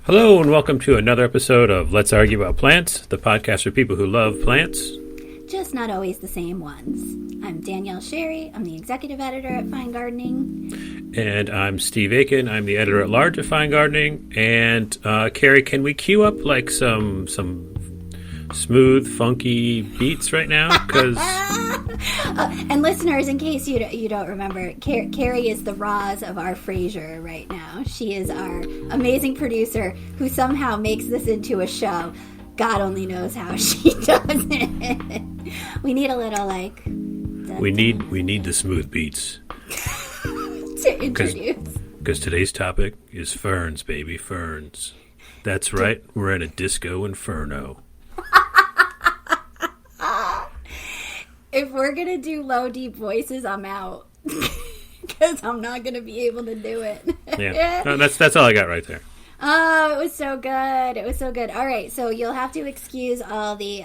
Hello and welcome to another episode of Let's Argue About Plants, the podcast for people who love plants. Just not always the same ones. I'm Danielle Sherry. I'm the executive editor at Fine Gardening. And I'm Steve Aiken. I'm the editor-at-large at Fine Gardening. And Carrie, can we cue up like some smooth, funky beats right now? Because and listeners, in case you don't remember, Carrie is the Roz of our Frasier right now. She is our amazing producer who somehow makes this into a show. God only knows how she does it. We need a little like. We need the smooth beats to introduce. Because today's topic is ferns, baby, ferns. That's right. We're in a disco inferno. If we're going to do low, deep voices, I'm out. Because I'm not going to be able to do it. Yeah. No, that's all I got right there. Oh, it was so good. It was so good. All right, so you'll have to excuse all the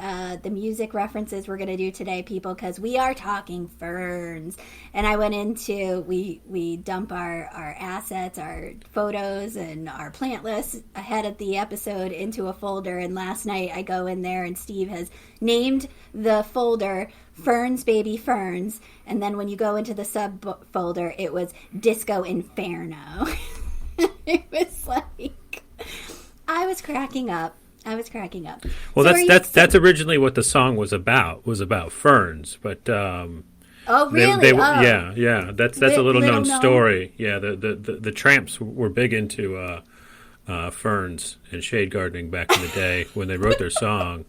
music references we're going to do today, people, because we are talking ferns. And I went into, we dump our assets, our photos, and our plant lists ahead of the episode into a folder. And last night I go in there and Steve has named the folder Ferns, Baby, Ferns. And then when you go into the subfolder, it was Disco Inferno. It was like, I was cracking up. Well, so that's originally what the song was about ferns, but oh really? Yeah. That's a little known story. Yeah, the Tramps were big into ferns and shade gardening back in the day when they wrote their song.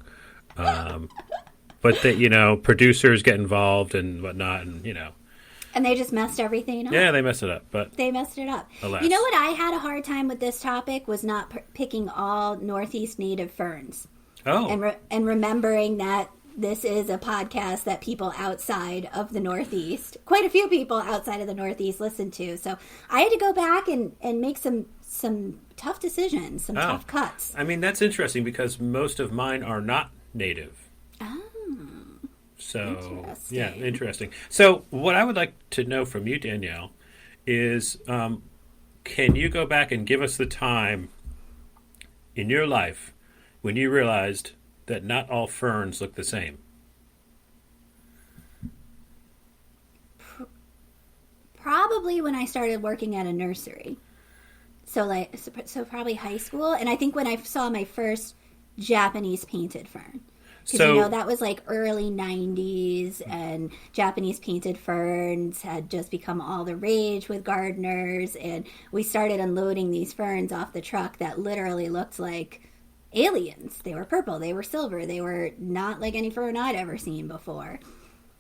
But that producers get involved and whatnot, and And they just messed everything up. Yeah, they messed it up. But they messed it up. Alas. You know what I had a hard time with this topic was not picking all Northeast native ferns. Oh. And remembering that this is a podcast that people outside of the Northeast, quite a few people outside of the Northeast listen to. So I had to go back and make some tough decisions, some tough cuts. I mean, that's interesting because most of mine are not native. Oh. So, yeah, interesting. So, what I would like to know from you, Danielle, is can you go back and give us the time in your life when you realized that not all ferns look the same? Probably when I started working at a nursery. So probably high school. And I think when I saw my first Japanese painted fern. Because, that was like early 90s, and Japanese painted ferns had just become all the rage with gardeners, and we started unloading these ferns off the truck that literally looked like aliens. They were purple, they were silver, they were not like any fern I'd ever seen before.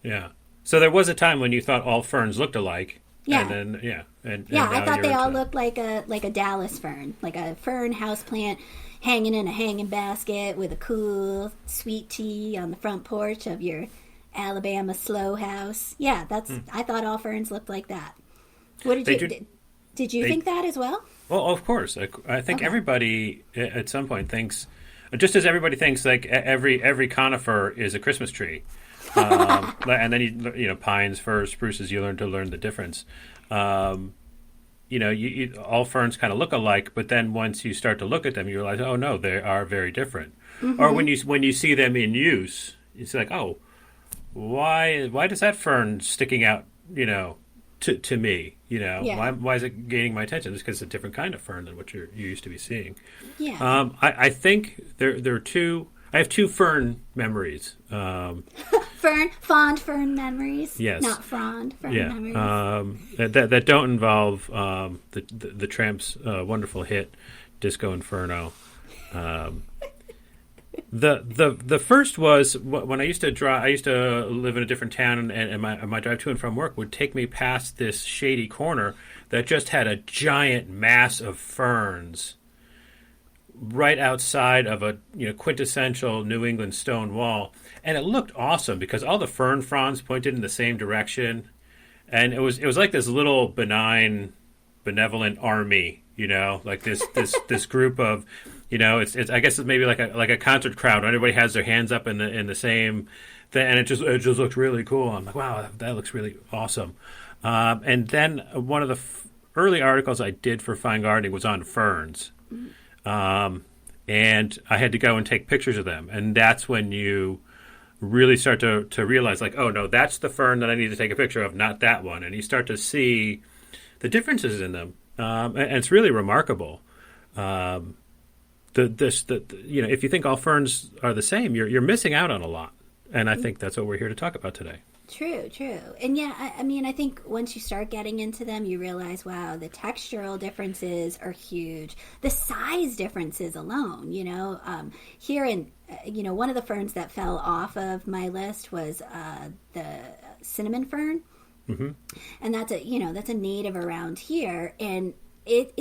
Yeah. So there was a time when you thought all ferns looked alike. Yeah. And then, I thought they all looked like a Dallas fern, like a fern houseplant hanging in a hanging basket with a cool sweet tea on the front porch of your Alabama slow house. Yeah, I thought all ferns looked like that. What did you think that as well? Well, of course. I think everybody at some point thinks, just as everybody thinks like every conifer is a Christmas tree. And then pines, firs, spruces, you learn the difference. You all ferns kind of look alike, but then once you start to look at them, you realize, oh no, they are very different. Mm-hmm. Or when you see them in use, it's like, oh, why does that fern sticking out, to me, Yeah. Why is it gaining my attention? It's because it's a different kind of fern than what you used to be seeing. Yeah. I think there are two. I have two fern memories. Fond fern memories. Yes. Not frond fern memories. That don't involve the Tramps' wonderful hit, Disco Inferno. The first was when I used to drive. I used to live in a different town, and my drive to and from work would take me past this shady corner that just had a giant mass of ferns right outside of a quintessential New England stone wall, and it looked awesome because all the fern fronds pointed in the same direction, and it was like this little benign, benevolent army, like this group of, it's I guess it's maybe like a concert crowd. Everybody has their hands up in the same thing, and it just looked really cool. I'm like, wow, that looks really awesome. And then one of the early articles I did for Fine Gardening was on ferns. and I had to go and take pictures of them. And that's when you really start to realize, like, oh, no, that's the fern that I need to take a picture of, not that one. And you start to see the differences in them. And it's really remarkable. If you think all ferns are the same, you're missing out on a lot. And I think that's what we're here to talk about today. True. And yeah, I mean, I think once you start getting into them, you realize, wow, the textural differences are huge. The size differences alone, here in, one of the ferns that fell off of my list was the cinnamon fern. Mm-hmm. And that's a native around here. And it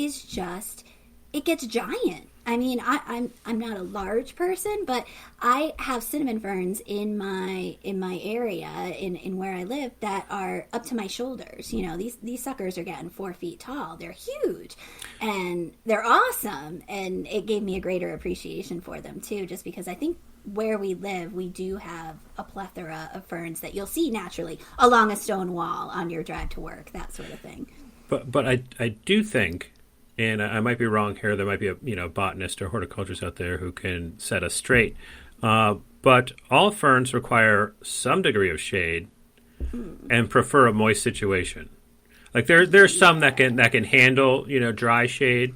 gets giant. I mean, I'm not a large person, but I have cinnamon ferns in my area in where I live that are up to my shoulders. These suckers are getting 4 feet tall. They're huge, and they're awesome. And it gave me a greater appreciation for them too, just because I think where we live, we do have a plethora of ferns that you'll see naturally along a stone wall on your drive to work, that sort of thing. But I do think. And I might be wrong here. There might be a botanist or horticulturist out there who can set us straight. But all ferns require some degree of shade and prefer a moist situation. Like there's some that can handle dry shade,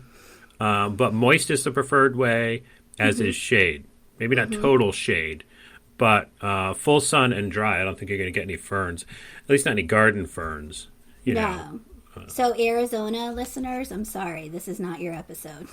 but moist is the preferred way, as is shade. Maybe not total shade, but full sun and dry. I don't think you're going to get any ferns, at least not any garden ferns. You know. So Arizona listeners, I'm sorry, this is not your episode.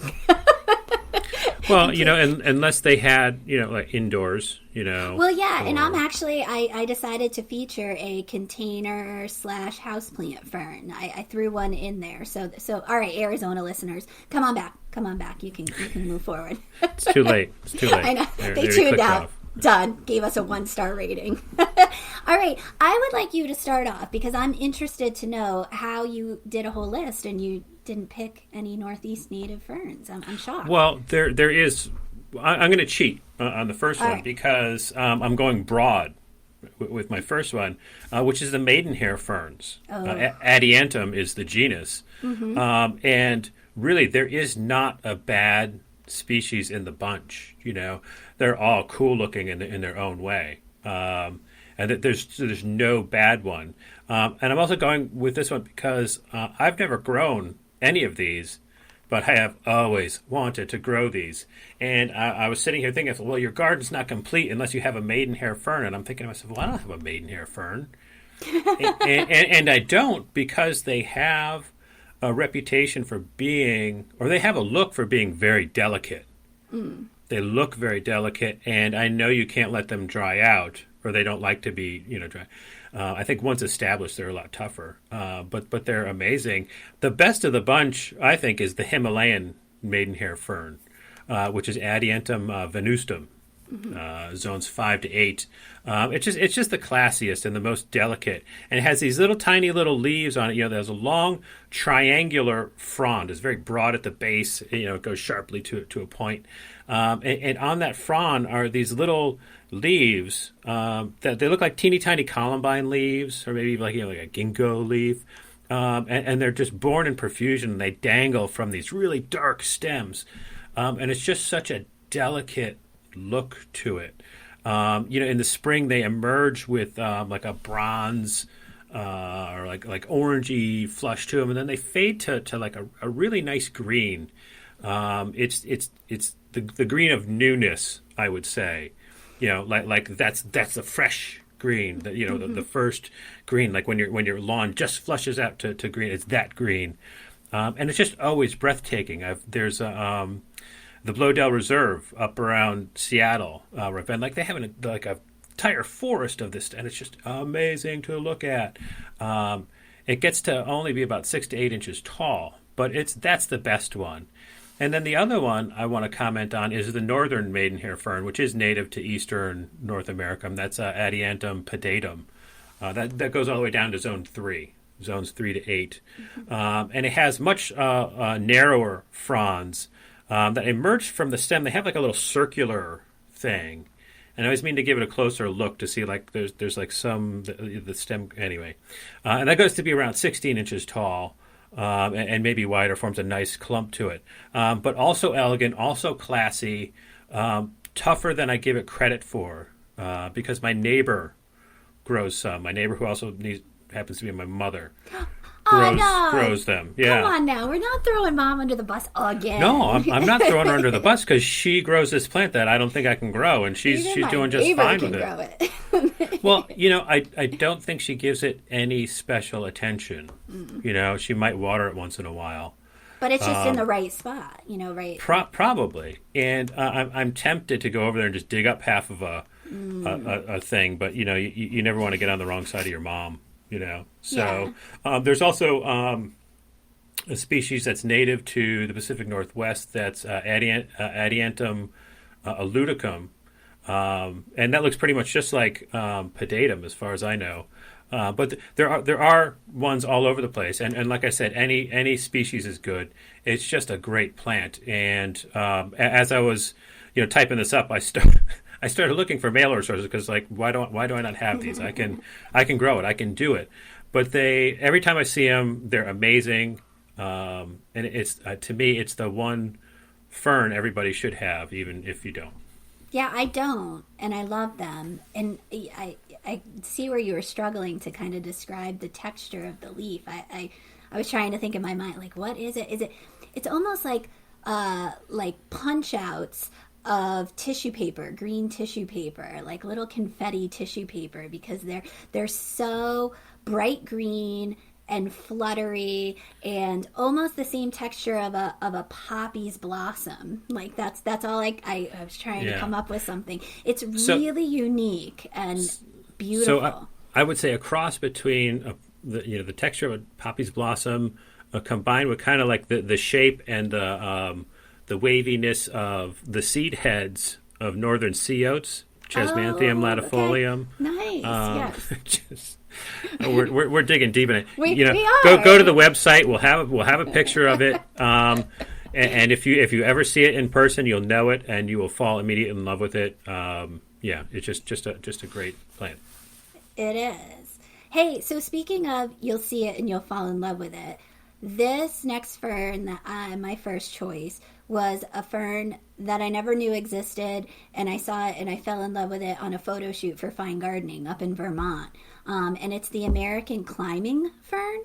Well, unless they had, like indoors, Well, yeah, and I decided to feature a container / houseplant fern. I threw one in there. So all right, Arizona listeners, come on back. You can move forward. It's too late. I know. They tuned out. Off. Done. Gave us a 1-star rating. All right. I would like you to start off because I'm interested to know how you did a whole list and you didn't pick any Northeast native ferns. I'm shocked. Well, there is. I'm going to cheat on the first one because I'm going broad with my first one, which is the Maidenhair ferns. Oh. Adiantum is the genus. Mm-hmm. And really, there is not a bad species in the bunch. They're all cool looking in their own way, and there's no bad one. And I'm also going with this one because I've never grown any of these, but I have always wanted to grow these. And I was sitting here thinking, well, your garden's not complete unless you have a Maidenhair fern. And I'm thinking to myself, well, I don't have a Maidenhair fern, and I don't because they have a reputation for being, or they have a look for being very delicate. Mm. They look very delicate, and I know you can't let them dry out, or they don't like to be, dry. I think once established, they're a lot tougher, but they're amazing. The best of the bunch, I think, is the Himalayan Maidenhair fern, which is Adiantum venustum. Mm-hmm. Zones 5 to 8. It's just the classiest and the most delicate, and it has these tiny little leaves on it. There's a long triangular frond. It's very broad at the base. It goes sharply to a point, and on that frond are these little leaves that they look like teeny tiny columbine leaves, or maybe like a ginkgo leaf, and they're just born in profusion. And they dangle from these really dark stems, and it's just such a delicate look to it. In the spring they emerge with like a bronze or like orangey flush to them, and then they fade to like a really nice green. It's the green of newness, I would say. Like that's a fresh green. The first green, like when your lawn just flushes out to green, it's that green, and it's just always breathtaking. There's the Blodell Reserve up around Seattle, and they have an entire forest of this, and it's just amazing to look at. It gets to only be about 6 to 8 inches tall, but that's the best one. And then the other one I want to comment on is the northern Maidenhair fern, which is native to eastern North America. And that's Adiantum pedatum. That goes all the way down to zone 3, zones 3 to 8. And it has much narrower fronds that emerge from the stem. They have like a little circular thing. And I always mean to give it a closer look to see there's like some the stem anyway. And that goes to be around 16 inches tall. and maybe wider, forms a nice clump to it. But also elegant, also classy, tougher than I give it credit for, because my neighbor grows some. My neighbor, who also happens to be my mother, grows them. Yeah. Come on now. We're not throwing Mom under the bus again. No, I'm not throwing her under the bus, because she grows this plant that I don't think I can grow, and she's doing just fine with it. Well, I don't think she gives it any special attention. She might water it once in a while. But it's just in the right spot, right? Probably. And I'm tempted to go over there and just dig up half of a thing, but you never want to get on the wrong side of your mom. So there's also a species that's native to the Pacific Northwest that's Adiantum aludicum, and that looks pretty much just like pedatum as far as I know. But there are ones all over the place, and like I said, any species is good. It's just a great plant. And as I was typing this up, I started looking for mail order sources, because why do I not have these? I can grow it. I can do it. But every time I see them, they're amazing. And it's to me, it's the one fern everybody should have, even if you don't. Yeah, I don't, and I love them. And I see where you were struggling to kind of describe the texture of the leaf. I was trying to think in my mind, what is it? It's almost like punch outs of tissue paper, green tissue paper, like little confetti tissue paper, because they're so bright green and fluttery, and almost the same texture of a poppy's blossom. That's all. I was trying to come up with something. It's really unique and beautiful. So I would say a cross between the texture of a poppy's blossom, combined with kind of like the shape and the waviness of the seed heads of northern sea oats, Chesmanthium latifolium. Okay. Nice. We're digging deep in it. We are. Go to the website. We'll have a picture of it. And if you ever see it in person, you'll know it, and you will fall immediately in love with it. It's just a great plant. It is. Hey, so speaking of, you'll see it and you'll fall in love with it. This next fern that my first choice was a fern that I never knew existed, and I saw it and I fell in love with it on a photo shoot for Fine Gardening up in Vermont. And it's the American climbing fern.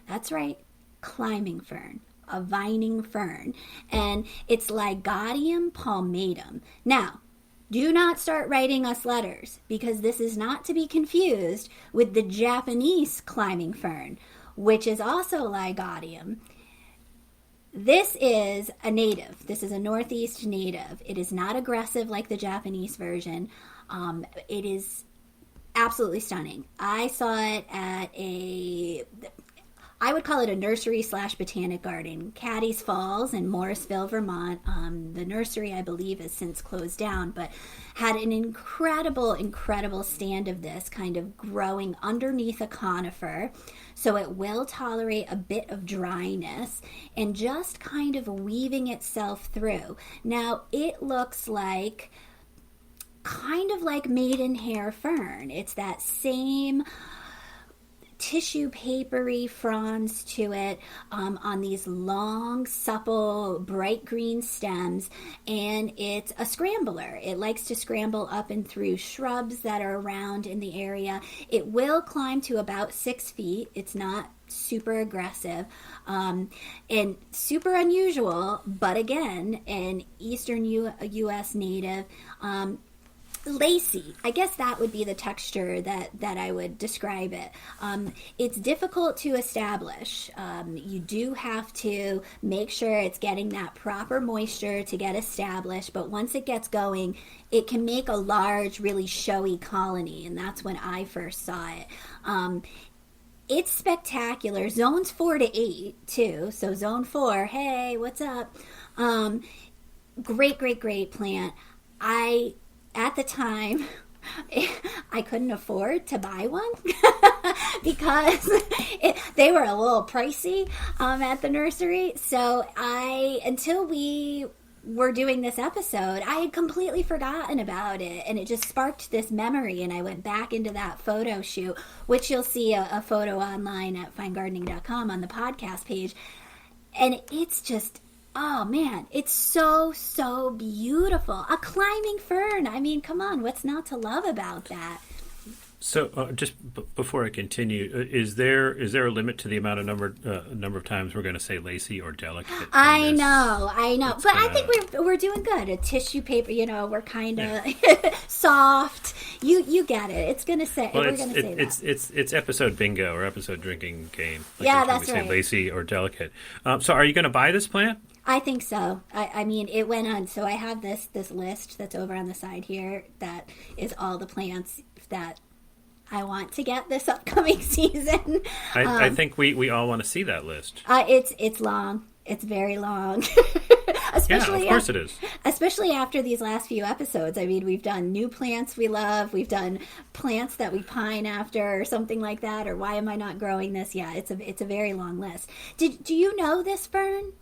That's right, climbing fern, a vining fern. And it's Lygodium Palmatum. Now, do not start writing us letters, because this is not to be confused with the Japanese climbing fern, which is also Lygodium. This is a native. This is a Northeast native. It is not aggressive like the Japanese version. It is absolutely stunning. I saw it at I would call it a nursery / botanic garden, Caddy's Falls in Morrisville, Vermont. The nursery, I believe, has since closed down, but had an incredible stand of this kind of growing underneath a conifer. So it will tolerate a bit of dryness and just kind of weaving itself through. Now, it looks kind of like Maidenhair fern. It's that same tissue papery fronds to it on these long, supple, bright green stems, and it's a scrambler. It likes to scramble up and through shrubs that are around in the area. It will climb to about 6 feet. It's not super aggressive and super unusual, but again, an eastern U.S. native. Lacy, I guess that would be the texture that I would describe it. It's difficult to establish. You do have to make sure it's getting that proper moisture to get established, but once it gets going, it can make a large, really showy colony, and that's when I first saw it. It's spectacular. Zones 4 to 8 too. So zone 4, hey, what's up? Great plant. At the time, I couldn't afford to buy one because they were a little pricey at the nursery. So until we we're doing this episode, I had completely forgotten about it, and it just sparked this memory, and I went back into that photo shoot, which you'll see a photo online at finegardening.com on the podcast page, and it's just, oh man, it's so beautiful. A climbing fern. I mean, come on, what's not to love about that? So, just before I continue, is there a limit to the amount of number of times we're going to say lacy or delicate? I know, but I think we're doing good. A tissue paper, we're kind of soft. You get it. It's going to say. Well, we're going to say that. It's episode bingo or episode drinking game. That's we right. Say lacy or delicate. So, are you going to buy this plant? I think so. I mean, it went on. So I have this list that's over on the side here that is all the plants that I want to get this upcoming season. I think we all want to see that list. It's long. It's very long. Especially, of course it is. Especially after these last few episodes. I mean, we've done new plants we love. We've done plants that we pine after or something like that. Or why am I not growing this? Yeah, it's a very long list. Do you know this fern?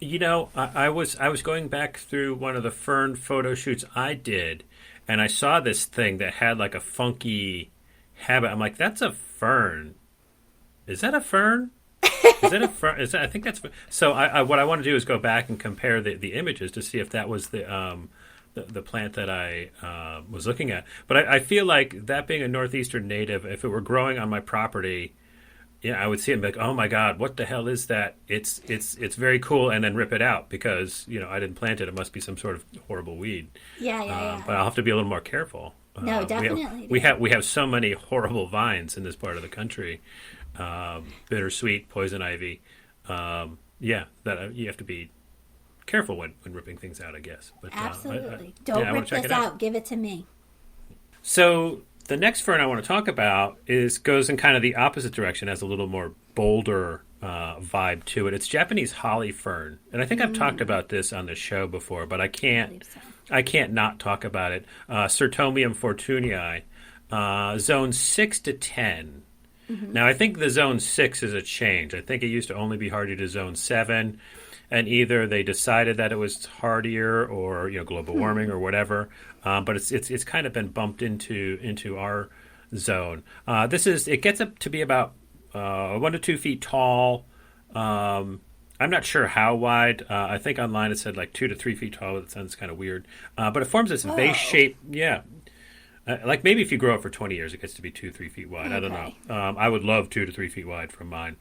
I was going back through one of the fern photo shoots I did, and I saw this thing that had like a funky habit. I'm like, that's a fern. Is that a fern? Is that a fern? I think that's. So what I want to do is go back and compare the images to see if that was the plant that I was looking at. But I feel like that being a northeastern native, if it were growing on my property, yeah, I would see it and be like, oh my God, what the hell is that? It's very cool, and then rip it out because I didn't plant it. It must be some sort of horrible weed. Yeah. But I'll have to be a little more careful. No, definitely. We have so many horrible vines in this part of the country. Bittersweet, poison ivy. That you have to be careful when ripping things out, I guess. But absolutely. Don't rip this out. Give it to me. So the next fern I want to talk about goes in kind of the opposite direction, has a little more bolder vibe to it. It's Japanese holly fern, and I think I've talked about this on the show before, but I can't not talk about it. Sertomium fortunei, zone 6 to 10. Mm-hmm. Now I think the zone 6 is a change. I think it used to only be hardy to zone 7, and either they decided that it was hardier or global warming or whatever. But it's kind of been bumped into our zone. It gets up to be about 1 to 2 feet tall. I'm not sure how wide. I think online it said like 2 to 3 feet tall. That sounds kind of weird. But it forms this vase shape. Yeah. Like maybe if you grow it for 20 years, it gets to be 2-3 feet wide. Okay. I don't know. I would love 2 to 3 feet wide from mine.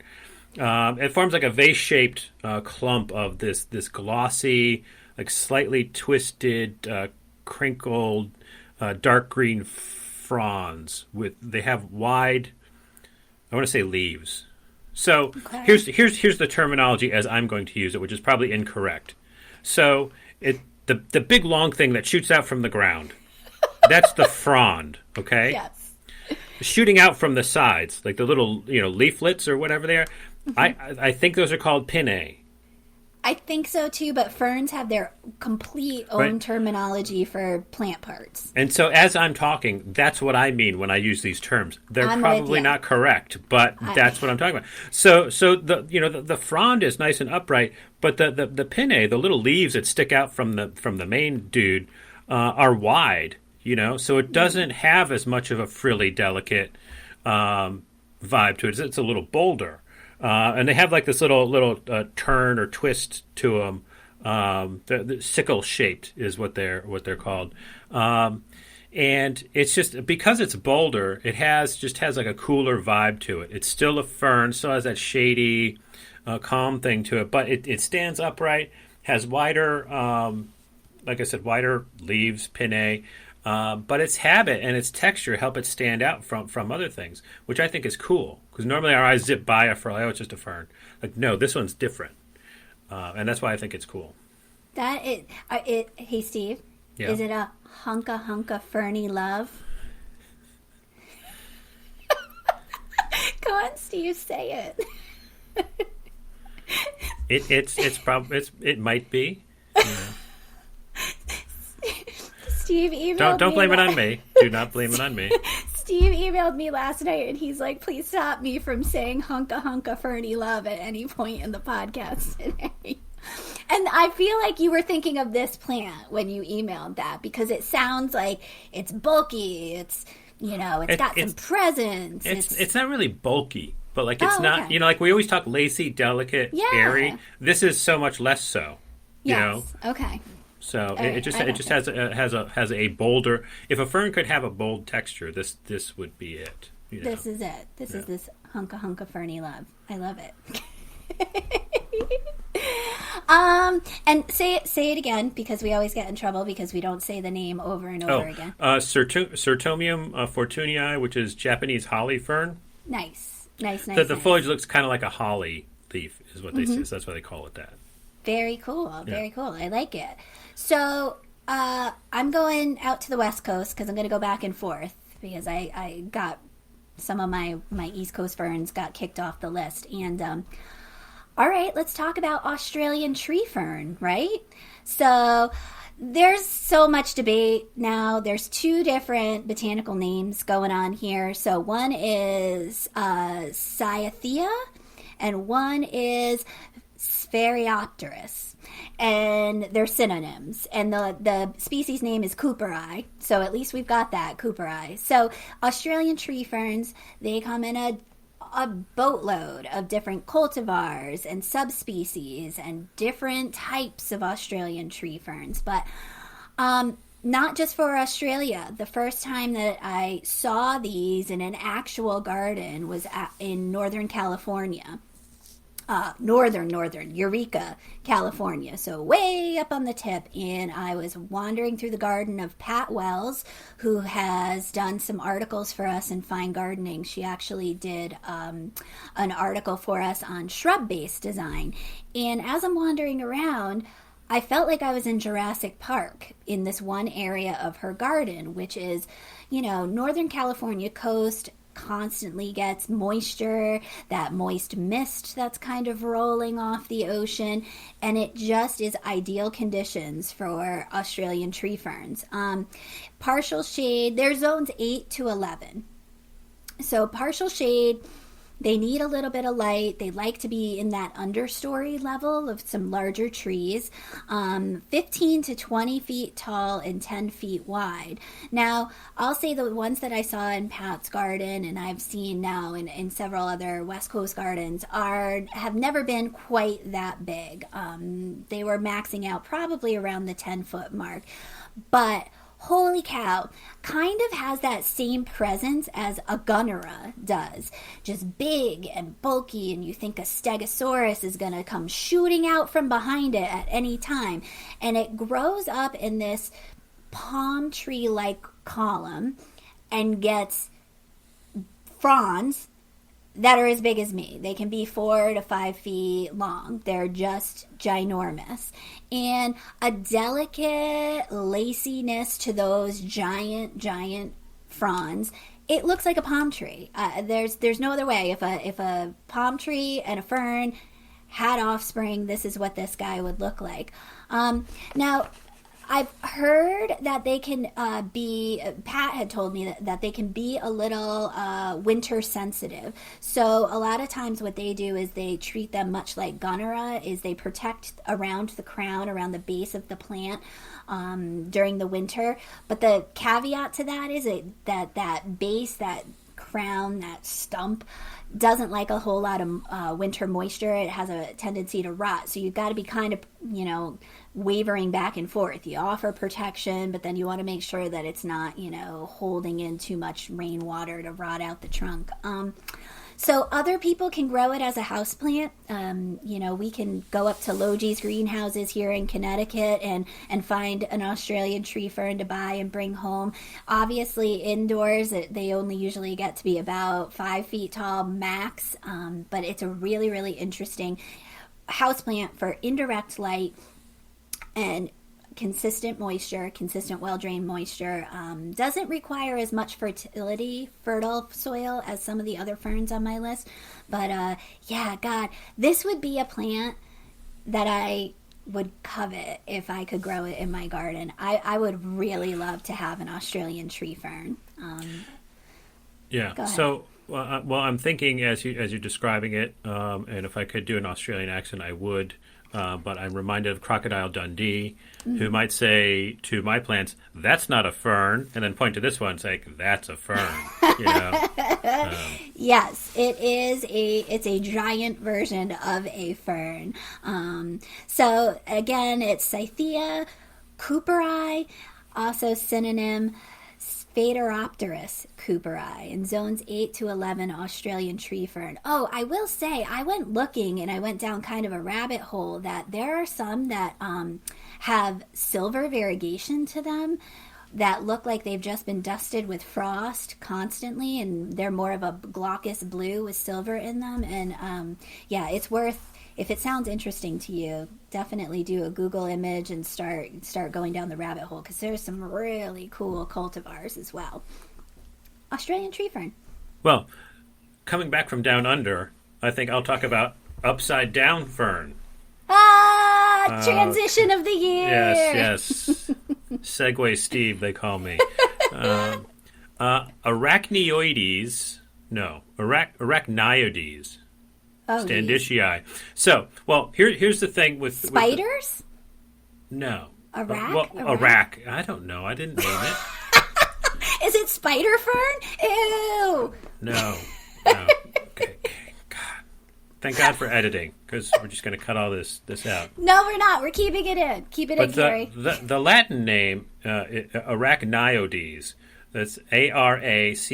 It forms like a vase-shaped clump of this glossy, like slightly twisted, crinkled, dark green fronds. They have wide, I want to say leaves. So here's the terminology as I'm going to use it, which is probably incorrect. So the big long thing that shoots out from the ground. That's the frond, okay? Yes. Shooting out from the sides, like the little, leaflets or whatever they are. Mm-hmm. I think those are called pinnae. I think so too, but ferns have their complete own terminology for plant parts. And so as I'm talking, that's what I mean when I use these terms. They're probably not correct, but that's what I'm talking about. So the frond is nice and upright, but the pinnae, the little leaves that stick out from the main dude, are wide. So it doesn't have as much of a frilly, delicate vibe to it. It's a little bolder. And they have like this little turn or twist to them. The sickle-shaped is what they're called. And it's just, because it's bolder, it has like a cooler vibe to it. It's still a fern, still has that shady, calm thing to it. But it stands upright, has wider, like I said, wider leaves, pinnae. But its habit and its texture help it stand out from other things, which I think is cool. Because normally our eyes zip by a fern, it's just a fern. Like, no, this one's different. And that's why I think it's cool. Hey, Steve, yeah. Is it a hunka ferny love? Go on, Steve, say it. It might be. Steve emailed Don't blame it on me. Do not blame it on me. Steve emailed me last night, and he's like, please stop me from saying hunka ferny love at any point in the podcast today. And I feel like you were thinking of this plant when you emailed that because it sounds like it's bulky. It's, it's got some presence. It's not really bulky, but like it's not, okay. like we always talk lacy, delicate, airy. This is so much less so. Yes. Okay. So it just has a bolder. If a fern could have a bold texture, this would be it. This is it. This is this hunka ferny love. I love it. And say it again because we always get in trouble because we don't say the name over and over again. Sertomium fortunii, which is Japanese holly fern. Nice. The foliage looks kind of like a holly leaf, is what they say. So that's why they call it that. Very cool. Very cool. I like it. So I'm going out to the West Coast because I'm going to go back and forth because I got some of my East Coast ferns got kicked off the list. And all right, let's talk about Australian tree fern, right? So there's so much debate now. There's two different botanical names going on here. So one is Cyathea and one is Sphaeropteris. And they're synonyms. And the species name is Cooperi. So at least we've got that, Cooperi. So Australian tree ferns, they come in a boatload of different cultivars and subspecies and different types of Australian tree ferns. But not just for Australia. The first time that I saw these in an actual garden was in Northern California. Northern Eureka, California, so way up on the tip. And I was wandering through the garden of Pat Wells, who has done some articles for us in Fine Gardening. She actually did an article for us on shrub-based design. And as I'm wandering around, I felt like I was in Jurassic Park in this one area of her garden, which is, Northern California coast, constantly gets moisture, that moist mist that's kind of rolling off the ocean, and it just is ideal conditions for Australian tree ferns. Partial shade, they're zones 8 to 11. So partial shade, they need a little bit of light. They like to be in that understory level of some larger trees, 15 to 20 feet tall and 10 feet wide. Now, I'll say the ones that I saw in Pat's garden and I've seen now in several other West Coast gardens have never been quite that big. They were maxing out probably around the 10-foot mark. But holy cow, kind of has that same presence as a Gunnera does. Just big and bulky, and you think a Stegosaurus is going to come shooting out from behind it at any time. And it grows up in this palm tree-like column and gets fronds that are as big as me. They can be 4 to 5 feet long. They're just ginormous. And a delicate laciness to those giant fronds. It looks like a palm tree. There's no other way. If a palm tree and a fern had offspring, this is what this guy would look like. Now, I've heard that they can Pat had told me that they can be a little winter sensitive. So a lot of times what they do is they treat them much like Gunnera, is they protect around the crown, around the base of the plant during the winter. But the caveat to that is that base, that crown, that stump, doesn't like a whole lot of winter moisture. It has a tendency to rot. So you've got to be kind of, wavering back and forth. You offer protection, but then you want to make sure that it's not, holding in too much rainwater to rot out the trunk. So other people can grow it as a houseplant. We can go up to Logie's greenhouses here in Connecticut and find an Australian tree fern to buy and bring home. Obviously, indoors, they only usually get to be about 5 feet tall max, but it's a really, really interesting houseplant for indirect light and consistent moisture, consistent well-drained moisture. Doesn't require as much fertile soil as some of the other ferns on my list. But God, this would be a plant that I would covet if I could grow it in my garden. I would really love to have an Australian tree fern. So I'm thinking as you're describing it, and if I could do an Australian accent, I would. but I'm reminded of Crocodile Dundee, who might say to my plants, "That's not a fern," and then point to this one and say, "That's a fern." You know? Yes, it's a giant version of a fern. So again, it's Cythea cooperi, also synonym Sphaeropteris cooperi, in zones 8 to 11 Australian tree fern. Oh, I will say, I went looking and I went down kind of a rabbit hole that there are some that have silver variegation to them that look like they've just been dusted with frost constantly, and they're more of a glaucous blue with silver in them. And yeah, it's worth, if it sounds interesting to you, definitely do a Google image and start going down the rabbit hole, because there's some really cool cultivars as well. Australian tree fern. Well, coming back from down under, I think I'll talk about upside down fern. Transition of the year. Yes. Segway Steve, they call me. Arachnioides. No, arachnioides. Oh, Standishii. So, well, here's the thing with spiders. No. Arac. I don't know. I didn't name it. Is it spider fern? Ew. No. Okay. God. Thank God for editing, because we're just going to cut all this out. No, we're not. We're keeping it in. Keep it in, Gary. The Latin name, Arachnioides, that's Arachniodes.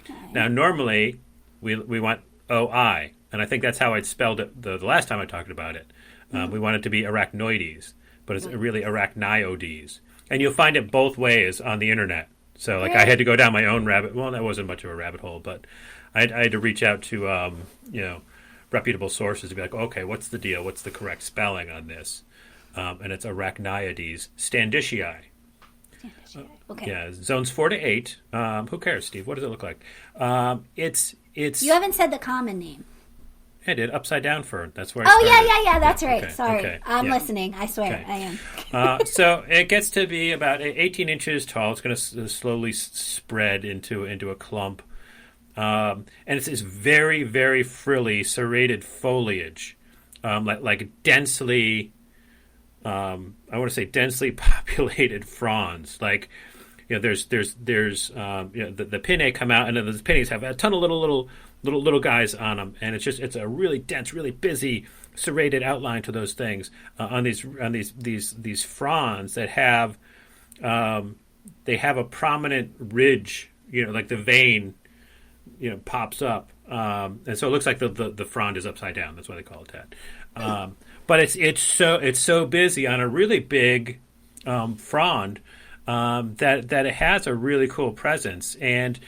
Okay. Now, normally, we want OI, and I think that's how I spelled it the last time I talked about it. We want it to be arachnoides, but it's really arachnioides. And you'll find it both ways on the internet. So, like, I had to go down my own rabbit. Well, that wasn't much of a rabbit hole, but I had to reach out to, reputable sources to be like, okay, what's the deal? What's the correct spelling on this? And it's arachnioides standishii. Okay. Yeah, zones 4 to 8. Who cares, Steve? What does it look like? It's. You haven't said the common name. I did. Upside down fern. That's where I started. Yeah. That's right. Okay, Sorry. okay, I'm listening. I swear. I am. So it gets to be about 18 inches tall. It's going to slowly spread into a clump. And it's this very, very frilly, serrated foliage. Like densely, I want to say densely populated fronds. Like, there's the pinnae come out, and then the pinnaes have a ton of little guys on them, and it's a really dense, really busy, serrated outline to those things on these fronds that have they have a prominent ridge, like the vein, pops up, and so it looks like the frond is upside down. That's why they call it that. But it's so busy on a really big frond that it has a really cool presence, and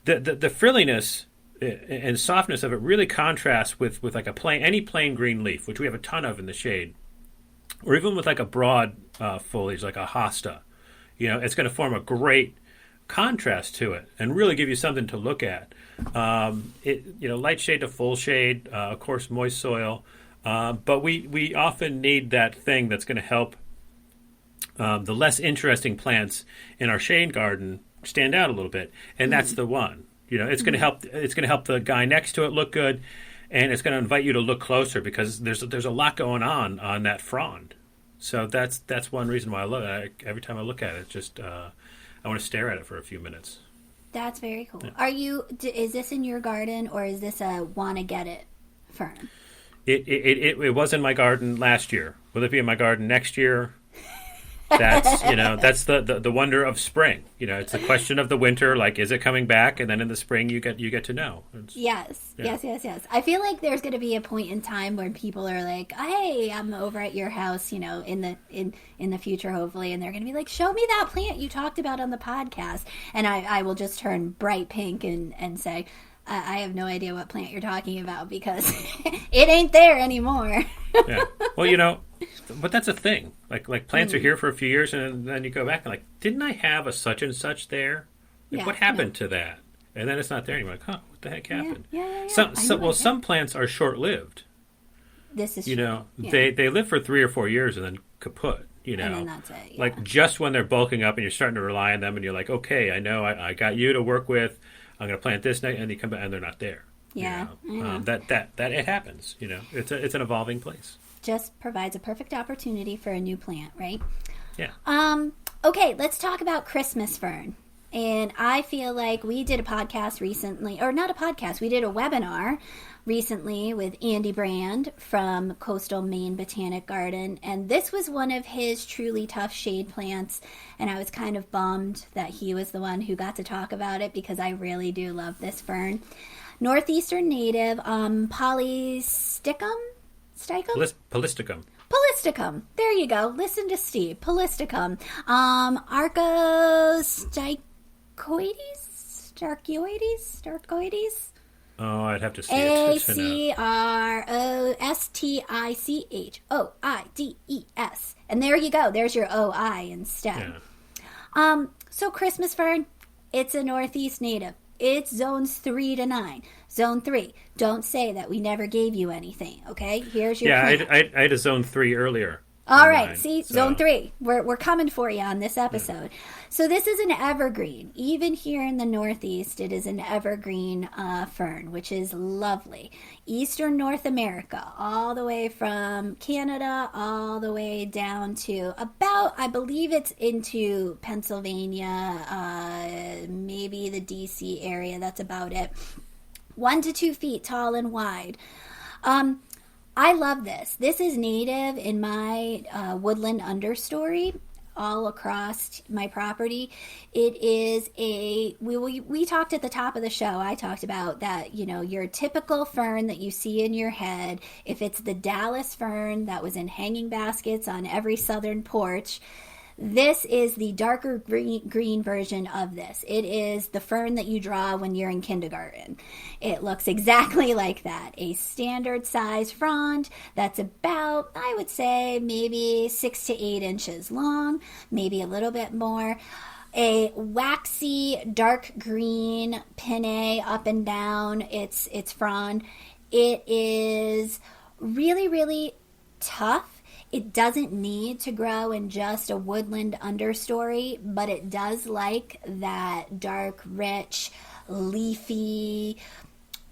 the frilliness and softness of it really contrasts with like any plain green leaf, which we have a ton of in the shade, or even with like a broad foliage like a hosta. It's going to form a great contrast to it and really give you something to look at. Light shade to full shade, of course, moist soil, but we often need that thing that's going to help the less interesting plants in our shade garden stand out a little bit, and that's the one. It's going to help. It's going to help the guy next to it look good, and it's going to invite you to look closer because there's a lot going on that frond. So that's one reason why I love it. Every time I look at it, just I want to stare at it for a few minutes. That's very cool. Yeah. Is this in your garden, or is this a wanna get it fern? It was in my garden last year. Will it be in my garden next year? That's that's the wonder of spring. It's a question of the winter, like, is it coming back? And then in the spring you get to know. Yes. I feel like there's going to be a point in time where people are like, hey, I'm over at your house, in the future hopefully, and they're going to be like, show me that plant you talked about on the podcast, and I will just turn bright pink and say, I have no idea what plant you're talking about because it ain't there anymore. Yeah. Well, but that's a thing. Like plants are here for a few years, and then you go back and like, didn't I have a such and such there? What happened to that? And then it's not there anymore. Like, what the heck happened? Yeah. Some plants are short lived. This is they live for 3 or 4 years and then kaput. And then that's it. Yeah. Like just when they're bulking up and you're starting to rely on them, and you're like, okay, I know I got you to work with. I'm going to plant this next, and you come back and they're not there. Yeah. That it happens. It's an evolving place. Just provides a perfect opportunity for a new plant, right? Yeah. Okay, let's talk about Christmas fern. And I feel like we did a podcast recently, or not a podcast, we did a webinar recently with Andy Brand from Coastal Maine Botanic Garden. And this was one of his truly tough shade plants. And I was kind of bummed that he was the one who got to talk about it because I really do love this fern. Northeastern native, Polysticum? Polysticum. Polysticum. There you go. Listen to Steve. Polysticum. Archostichoides? Starcoides? Oh, I'd have to see it. Acrostichoides. And there you go. There's your OI instead. Yeah. So Christmas fern, it's a Northeast native. It's zones 3 to 9. Zone 3. Don't say that we never gave you anything, okay? Here's your plant. I had a zone 3 earlier. All right, zone 3. We're coming for you on this episode. So this is an evergreen. Even here in the Northeast, it is an evergreen fern, which is lovely. Eastern North America, all the way from Canada, all the way down to about, I believe it's into Pennsylvania, maybe the DC area. That's about it. 1 to 2 feet tall and wide. I love this. This is native in my woodland understory all across my property. It is we talked at the top of the show, I talked about that, your typical fern that you see in your head, if it's the Dallas fern that was in hanging baskets on every southern porch, this is the darker green version of this. It is the fern that you draw when you're in kindergarten. It looks exactly like that. A standard size frond that's about, I would say, maybe 6 to 8 inches long, maybe a little bit more. A waxy dark green pinnae up and down its frond. It is really, really tough. It doesn't need to grow in just a woodland understory, but it does like that dark, rich, leafy,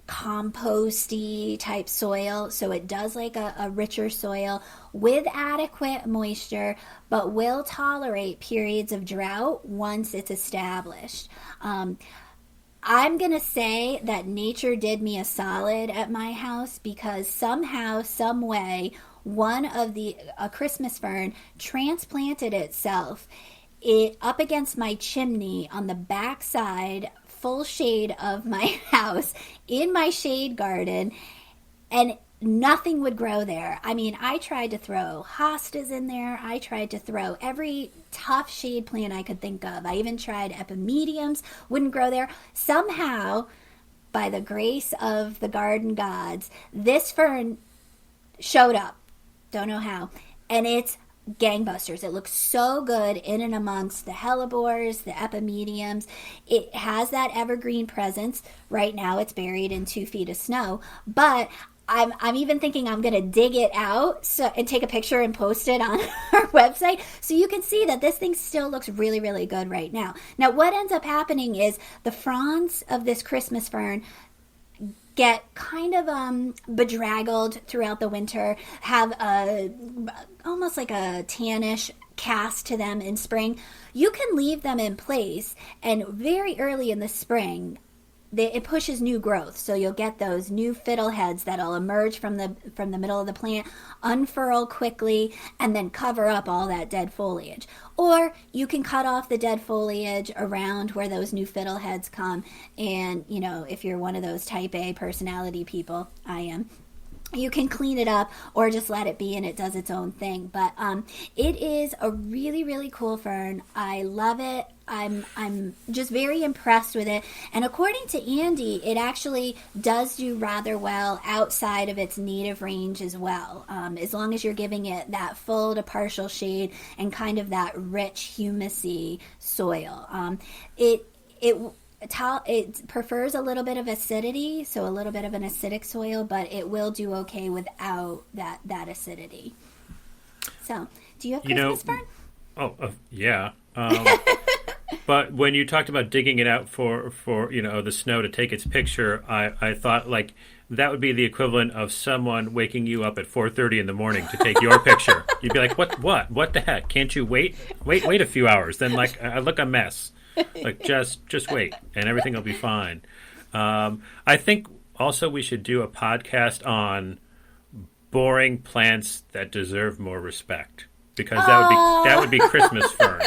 composty type soil. So it does like a richer soil with adequate moisture, but will tolerate periods of drought once it's established. I'm going to say that nature did me a solid at my house because somehow, some way, a Christmas fern transplanted itself up against my chimney on the back side, full shade of my house, in my shade garden, and nothing would grow there. I mean, I tried to throw hostas in there. I tried to throw every tough shade plant I could think of. I even tried epimediums, wouldn't grow there. Somehow, by the grace of the garden gods, this fern showed up. Don't know how. And it's gangbusters. It looks so good in and amongst the hellebores, the epimediums. It has that evergreen presence. Right now it's buried in 2 feet of snow. But I'm even thinking I'm going to dig it out and take a picture and post it on our website so you can see that this thing still looks really, really good right now. Now, what ends up happening is the fronds of this Christmas fern get kind of bedraggled throughout the winter, have almost like a tannish cast to them in spring. You can leave them in place, and very early in the spring, it pushes new growth. So you'll get those new fiddleheads that'll emerge from the middle of the plant, unfurl quickly, and then cover up all that dead foliage. Or you can cut off the dead foliage around where those new fiddleheads come. And, if you're one of those type A personality people, I am, you can clean it up or just let it be and it does its own thing. But it is a really, really cool fern. I love it. I'm just very impressed with it. And according to Andy, it actually does do rather well outside of its native range as well. As long as you're giving it that full to partial shade and kind of that rich, humusy soil. It prefers a little bit of acidity, so a little bit of an acidic soil, but it will do okay without that acidity. So, do you have Christmas fern? Oh, yeah. But when you talked about digging it out for the snow to take its picture, I thought like that would be the equivalent of someone waking you up at 4:30 in the morning to take your picture. You'd be like, what the heck? Can't you wait a few hours? Then like I look a mess. Like just wait, and everything will be fine. I think also we should do a podcast on boring plants that deserve more respect, because that would be Christmas fern.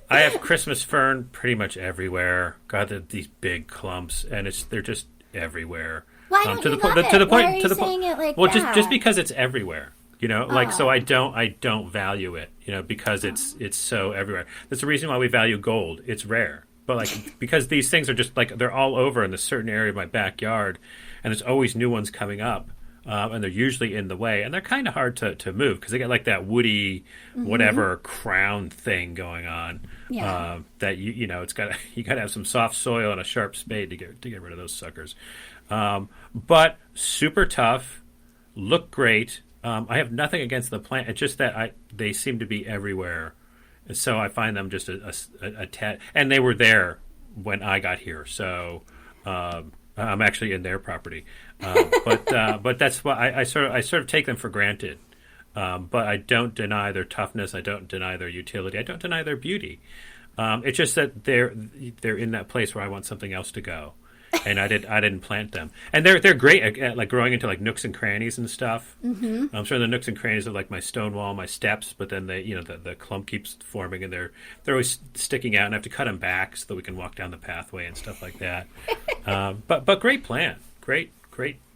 I have Christmas fern pretty much everywhere. God, these big clumps, and they're just everywhere. Why don't you love it? Why are you saying it like well, that? just because it's everywhere. Like so I don't value it. Because it's so everywhere. That's the reason why we value gold. It's rare, but like because these things are just like they're all over in a certain area of my backyard, and there's always new ones coming up. And they're usually in the way, and they're kind of hard to move because they get like that woody, whatever crown thing going on. Yeah. That you got to have some soft soil and a sharp spade to get rid of those suckers. But super tough, look great. I have nothing against the plant. It's just that they seem to be everywhere, and so I find them just a tad. And they were there when I got here, so. I'm actually in their property, but that's why I sort of take them for granted. But I don't deny their toughness. I don't deny their utility. I don't deny their beauty. It's just that they're in that place where I want something else to go, and I didn't plant them. And they're great at like growing into like nooks and crannies and stuff. Mm-hmm. I'm sure the nooks and crannies are like my stone wall, my steps, but then the clump keeps forming, and they're always sticking out, and I have to cut them back so that we can walk down the pathway and stuff like that. But great plant, great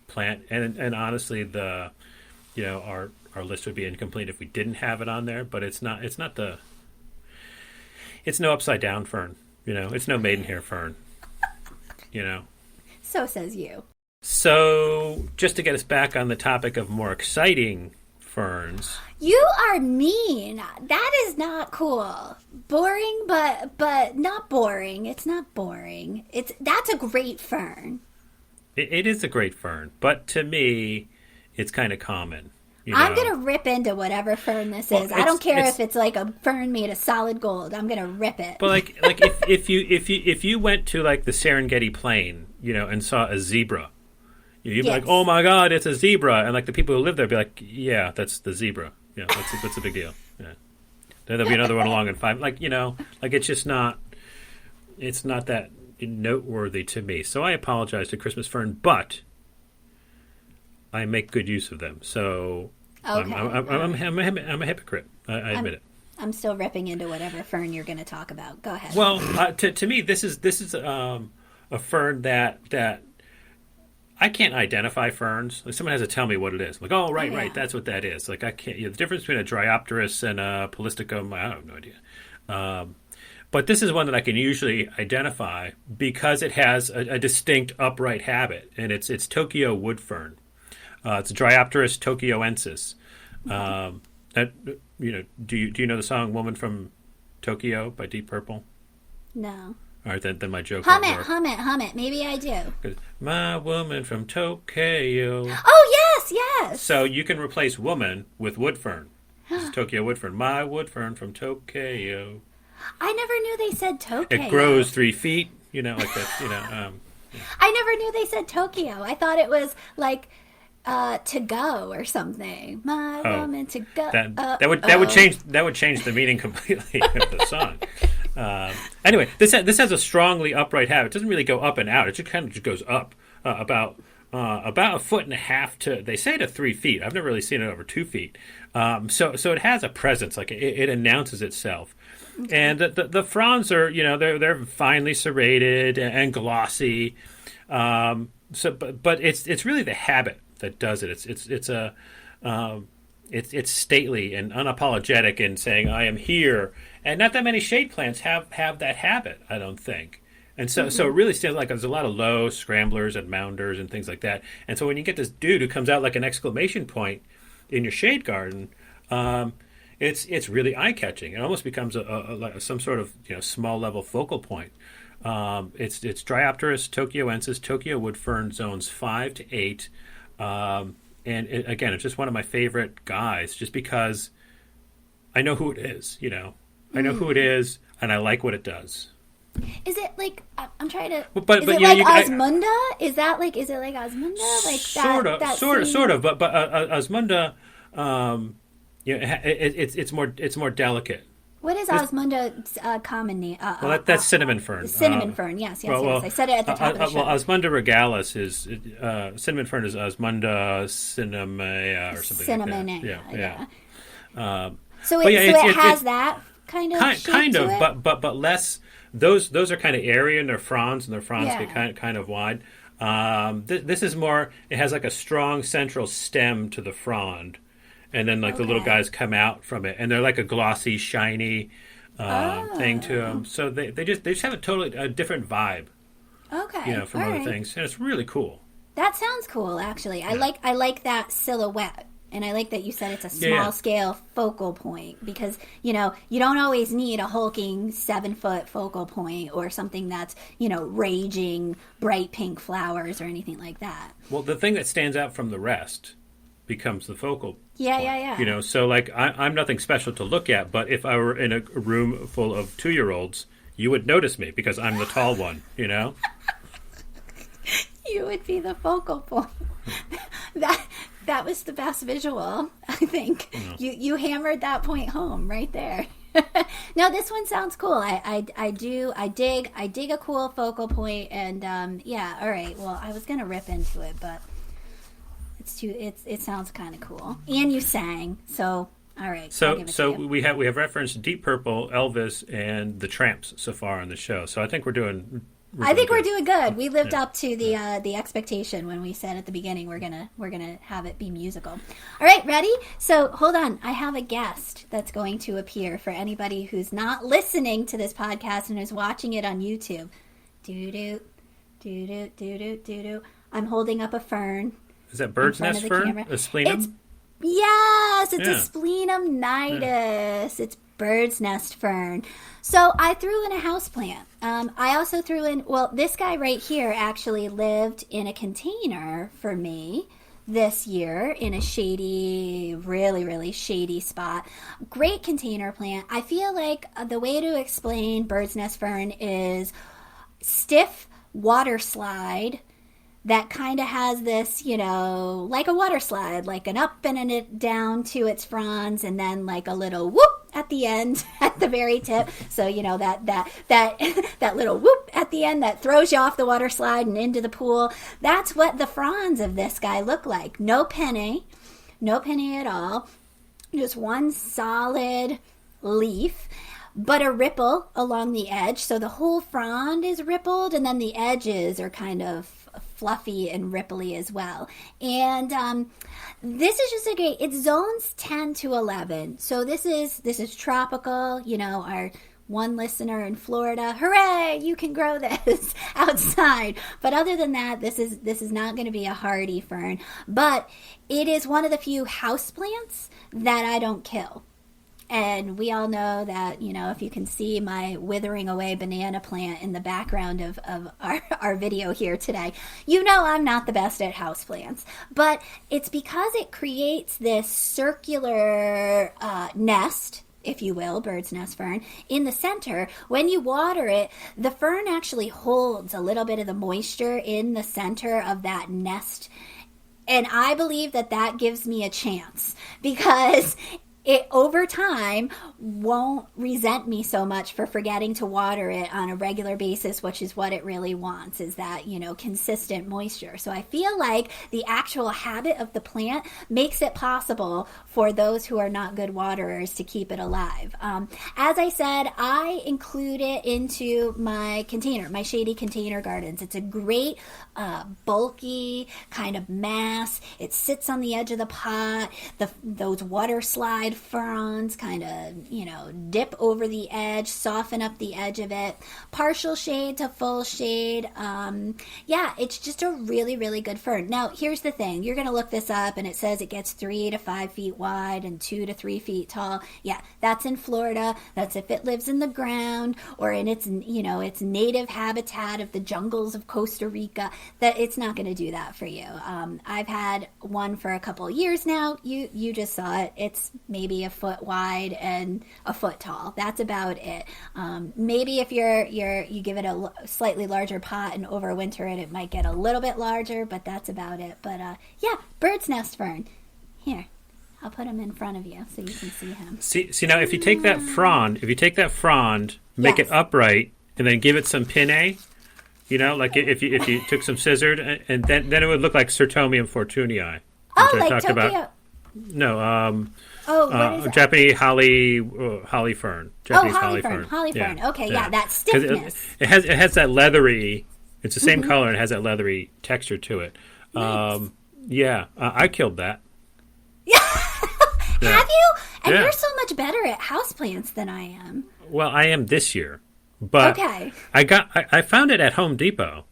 plant, and honestly our list would be incomplete if we didn't have it on there. But it's no upside down fern, it's no maidenhair fern. So says you. So, just to get us back on the topic of more exciting ferns. You are mean. That is not cool. Boring, but not boring. It's not boring. That's a great fern. It is a great fern, but to me, it's kind of common. I'm going to rip into whatever fern this is. I don't care if it's like a fern made of solid gold. I'm going to rip it. But like if you went to like the Serengeti Plain, and saw a zebra, you'd be like, "Oh my God, it's a zebra!" And like the people who live there would be like, "Yeah, that's the zebra. Yeah, that's a big deal." Yeah. Then there'll be another one along in 5. Like it's just not. It's not that noteworthy to me. So I apologize to Christmas fern, but I make good use of them. So. Okay. I'm a hypocrite. I admit it. I'm still ripping into whatever fern you're going to talk about. Go ahead. Well, to me, this is a fern that I can't identify ferns. Like someone has to tell me what it is. Like, right, that's what that is. Like I can't. The difference between a Dryopteris and a Polystichum, I have no idea. But this is one that I can usually identify because it has a distinct upright habit, and it's Tokyo wood fern. It's Dryopteris tokyoensis. Do you know the song "Woman from Tokyo" by Deep Purple? No. All right, then my joke. Hum it. Maybe I do. My woman from Tokyo. Oh yes. So you can replace woman with wood fern. It's Tokyo wood fern. My wood fern from Tokyo. I never knew they said Tokyo. It grows 3 feet. Like that. Yeah. I never knew they said Tokyo. I thought it was like. To go or something. My woman to go. That would change the meaning completely of the song. Anyway, this has a strongly upright habit. It doesn't really go up and out. It just kind of just goes up about 1.5 foot to 3 feet. I've never really seen it over 2 feet. So it has a presence. Like it announces itself. Okay. And the fronds are they're finely serrated and glossy. But it's really the habit that does it. It's stately and unapologetic in saying I am here, and not that many shade plants have that habit, I don't think. And so it really stands like there's a lot of low scramblers and mounders and things like that. And so when you get this dude who comes out like an exclamation point in your shade garden, it's really eye catching. It almost becomes like some sort of small level focal point. It's Dryopteris tokyoensis, Tokyo wood fern zones 5 to 8. And again, it's just one of my favorite guys, just because I know who it is. I know who it is. and I like what it does. Is it like I'm trying to? But is it like Osmunda? Is it like Osmunda? Like sort of. But Osmunda, it's more delicate. What is Osmunda's common name? Well, that's cinnamon fern. Cinnamon fern, yes. I said it at the top of the show. Well, Osmunda regalis is cinnamon fern is Osmunda cinnamomea or something like that. Yeah. So it has that kind of shape to it? but less. Those are kind of airy in their fronds, and their fronds get kind of wide. This is more. It has like a strong central stem to the frond. And then, the little guys come out from it, and they're like a glossy, shiny thing to them. So they just have a different vibe. Okay, from other things, and it's really cool. That sounds cool, actually. Yeah. I like that silhouette, and I like that you said it's a small scale focal point because you don't always need a hulking 7-foot focal point or something that's raging bright pink flowers or anything like that. Well, the thing that stands out from the rest becomes the focal point. Yeah. So I'm nothing special to look at, but if I were in a room full of 2-year-olds, you would notice me because I'm the tall one, You would be the focal point. That was the best visual, I think. You hammered that point home right there. No, this one sounds cool. I dig a cool focal point, and all right. Well, I was gonna rip into it, but it sounds kind of cool, and you sang, so all right. So we have referenced Deep Purple, Elvis, and the Tramps so far on the show. So I think we're doing. We're doing good. We lived up to the expectation when we said at the beginning we're gonna have it be musical. All right, ready? So hold on. I have a guest that's going to appear for anybody who's not listening to this podcast and is watching it on YouTube. Doo doo doo doo doo doo doo. I'm holding up a fern. Is that bird's nest fern? A splenum? It's a splenum nidus. It's bird's nest fern. So I threw in a houseplant. I also threw in, this guy right here actually lived in a container for me this year in a shady, really, really shady spot. Great container plant. I feel like the way to explain bird's nest fern is stiff water slide that kind of has this, like a water slide, like an up and a down to its fronds, and then like a little whoop at the end, at the very tip. So that little whoop at the end that throws you off the water slide and into the pool. That's what the fronds of this guy look like. No penny at all. Just one solid leaf, but a ripple along the edge. So the whole frond is rippled, and then the edges are kind of fluffy and ripply as well. And this is just it's zones 10 to 11. So this is tropical. Our one listener in Florida, hooray, you can grow this outside. But other than that, this is not going to be a hardy fern, but it is one of the few houseplants that I don't kill. And we all know that, if you can see my withering away banana plant in the background of our video here today, I'm not the best at houseplants. But it's because it creates this circular nest, if you will, bird's nest fern, in the center. When you water it, the fern actually holds a little bit of the moisture in the center of that nest. And I believe that gives me a chance because it over time won't resent me so much for forgetting to water it on a regular basis, which is what it really wants, is that, consistent moisture. So I feel like the actual habit of the plant makes it possible for those who are not good waterers to keep it alive. As I said, I include it into my container, my shady container gardens. It's a great bulky kind of mass. It sits on the edge of the pot. Those water slide fronds kind of, dip over the edge, soften up the edge of it. Partial shade to full shade. It's just a really, really good fern. Now, here's the thing. You're going to look this up, and it says it gets 3 to 5 feet wide and 2 to 3 feet tall. Yeah, that's in Florida. That's if it lives in the ground or in its native habitat of the jungles of Costa Rica. That it's not going to do that for you. I've had one for a couple years now. You just saw it. It's maybe maybe a foot wide and a foot tall. That's about it. Maybe if you give it a slightly larger pot and overwinter it, it might get a little bit larger, but that's about it. But yeah, bird's nest fern. Here, I'll put him in front of you so you can see him. See now, if you take that frond, make Yes. it upright, and then give it some pinnae, like if you took some scissors, and then it would look like Sertomium fortunii, which Oh, I like talked Tokyo. about. No, What is it? Japanese holly fern. Japanese holly fern. Holly fern. Okay, yeah, that 'Cause stiffness. It has that leathery. It's the same color and it has that leathery texture to it. Nice. I killed that. Have you? And Yeah. you're so much better at houseplants than I am. Well, I am this year, but Okay. I found it at Home Depot.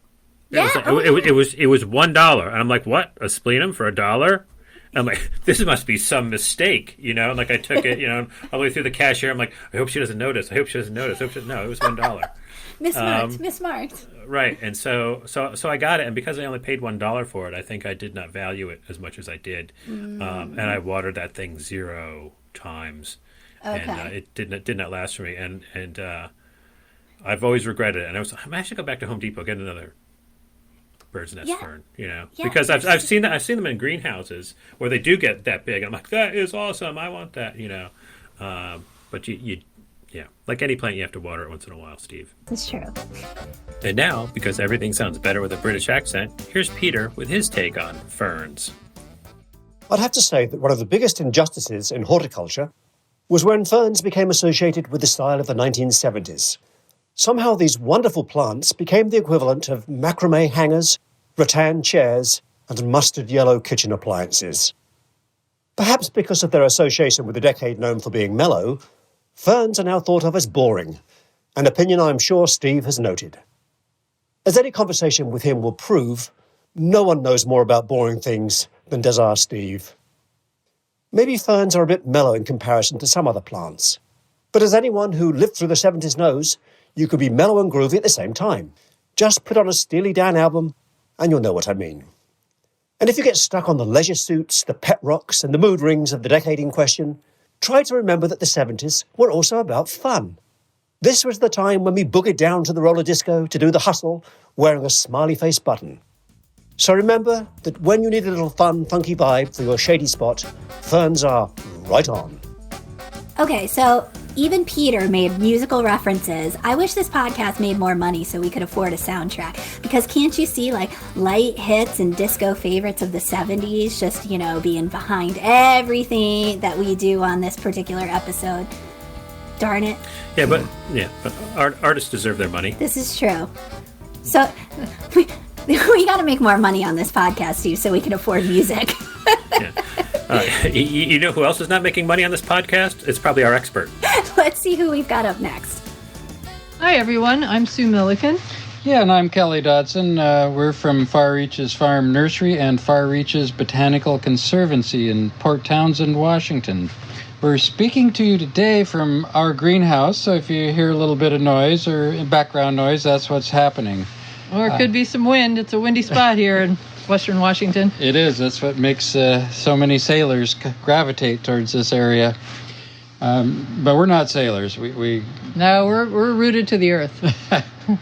Yeah. It was $1, and I'm like, what? A splenum for $1? I'm like, this must be some mistake, Like I took it, all the way through the cashier. I'm like, I hope she doesn't notice. No, it was $1. Mismarked. Right, and so I got it, and because I only paid $1 for it, I think I did not value it as much as I did, and I watered that thing 0 times, and Okay. it did not last for me, and I've always regretted it, and I should go back to Home Depot get another bird's nest fern, because I've seen them in greenhouses where they do get that big. I'm like, that is awesome, I want that, but you. Yeah, like any plant, you have to water it once in a while, Steve. That's true. And now, because everything sounds better with a British accent, here's Peter with his take on ferns. I'd have to say that one of the biggest injustices in horticulture was when ferns became associated with the style of the 1970s. Somehow these wonderful plants became the equivalent of macrame hangers, rattan chairs, and mustard yellow kitchen appliances. Perhaps because of their association with a decade known for being mellow, ferns are now thought of as boring, an opinion I'm sure Steve has noted. As any conversation with him will prove, no one knows more about boring things than does our Steve. Maybe ferns are a bit mellow in comparison to some other plants, but as anyone who lived through the 70s knows, you could be mellow and groovy at the same time. Just put on a Steely Dan album and you'll know what I mean. And if you get stuck on the leisure suits, the pet rocks, and the mood rings of the decade in question, try to remember that the 70s were also about fun. This was the time when we boogied down to the roller disco to do the hustle, wearing a smiley face button. So remember that when you need a little fun, funky vibe for your shady spot, ferns are right on. Okay, so even Peter made musical references. I wish this podcast made more money so we could afford a soundtrack. Because can't you see, like, light hits and disco favorites of the 70s just, being behind everything that we do on this particular episode? Darn it. Yeah, but artists deserve their money. This is true. So we got to make more money on this podcast, too, so we can afford music. Yeah. You know who else is not making money on this podcast? It's probably our expert. Let's see who we've got up next. Hi, everyone. I'm Sue Milliken. Yeah, and I'm Kelly Dodson. We're from Far Reaches Farm Nursery and Far Reaches Botanical Conservancy in Port Townsend, Washington. We're speaking to you today from our greenhouse, so if you hear a little bit of noise or background noise, that's what's happening. Or it could be some wind. It's a windy spot here in Western Washington. It is. That's what makes so many sailors gravitate towards this area. But we're not sailors. No, we're rooted to the earth.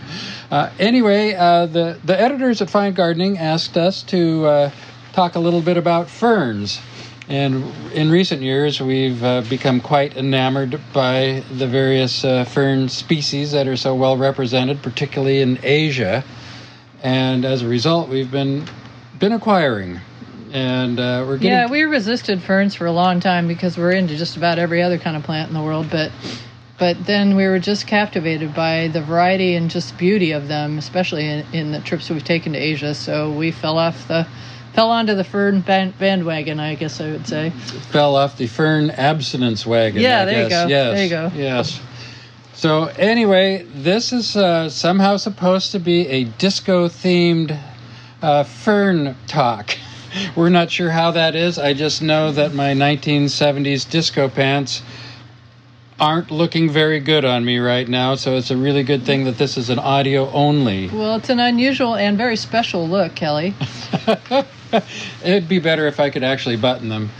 Anyway, the editors at Fine Gardening asked us to talk a little bit about ferns. And in recent years, we've become quite enamored by the various fern species that are so well represented, particularly in Asia. And as a result, we've been acquiring. And we're getting... Yeah, we resisted ferns for a long time because we're into just about every other kind of plant in the world. But then we were just captivated by the variety and just beauty of them, especially in the trips we've taken to Asia. So we fell onto the fern bandwagon, I guess I would say. Fell off the fern abstinence wagon. Yeah, I there you guess. go. Yes, there you go. Yes. So anyway, this is somehow supposed to be a disco-themed fern talk. We're not sure how that is. I just know that my 1970s disco pants aren't looking very good on me right now, so it's a really good thing that this is an audio only. Well, it's an unusual and very special look, Kelly. It'd be better if I could actually button them.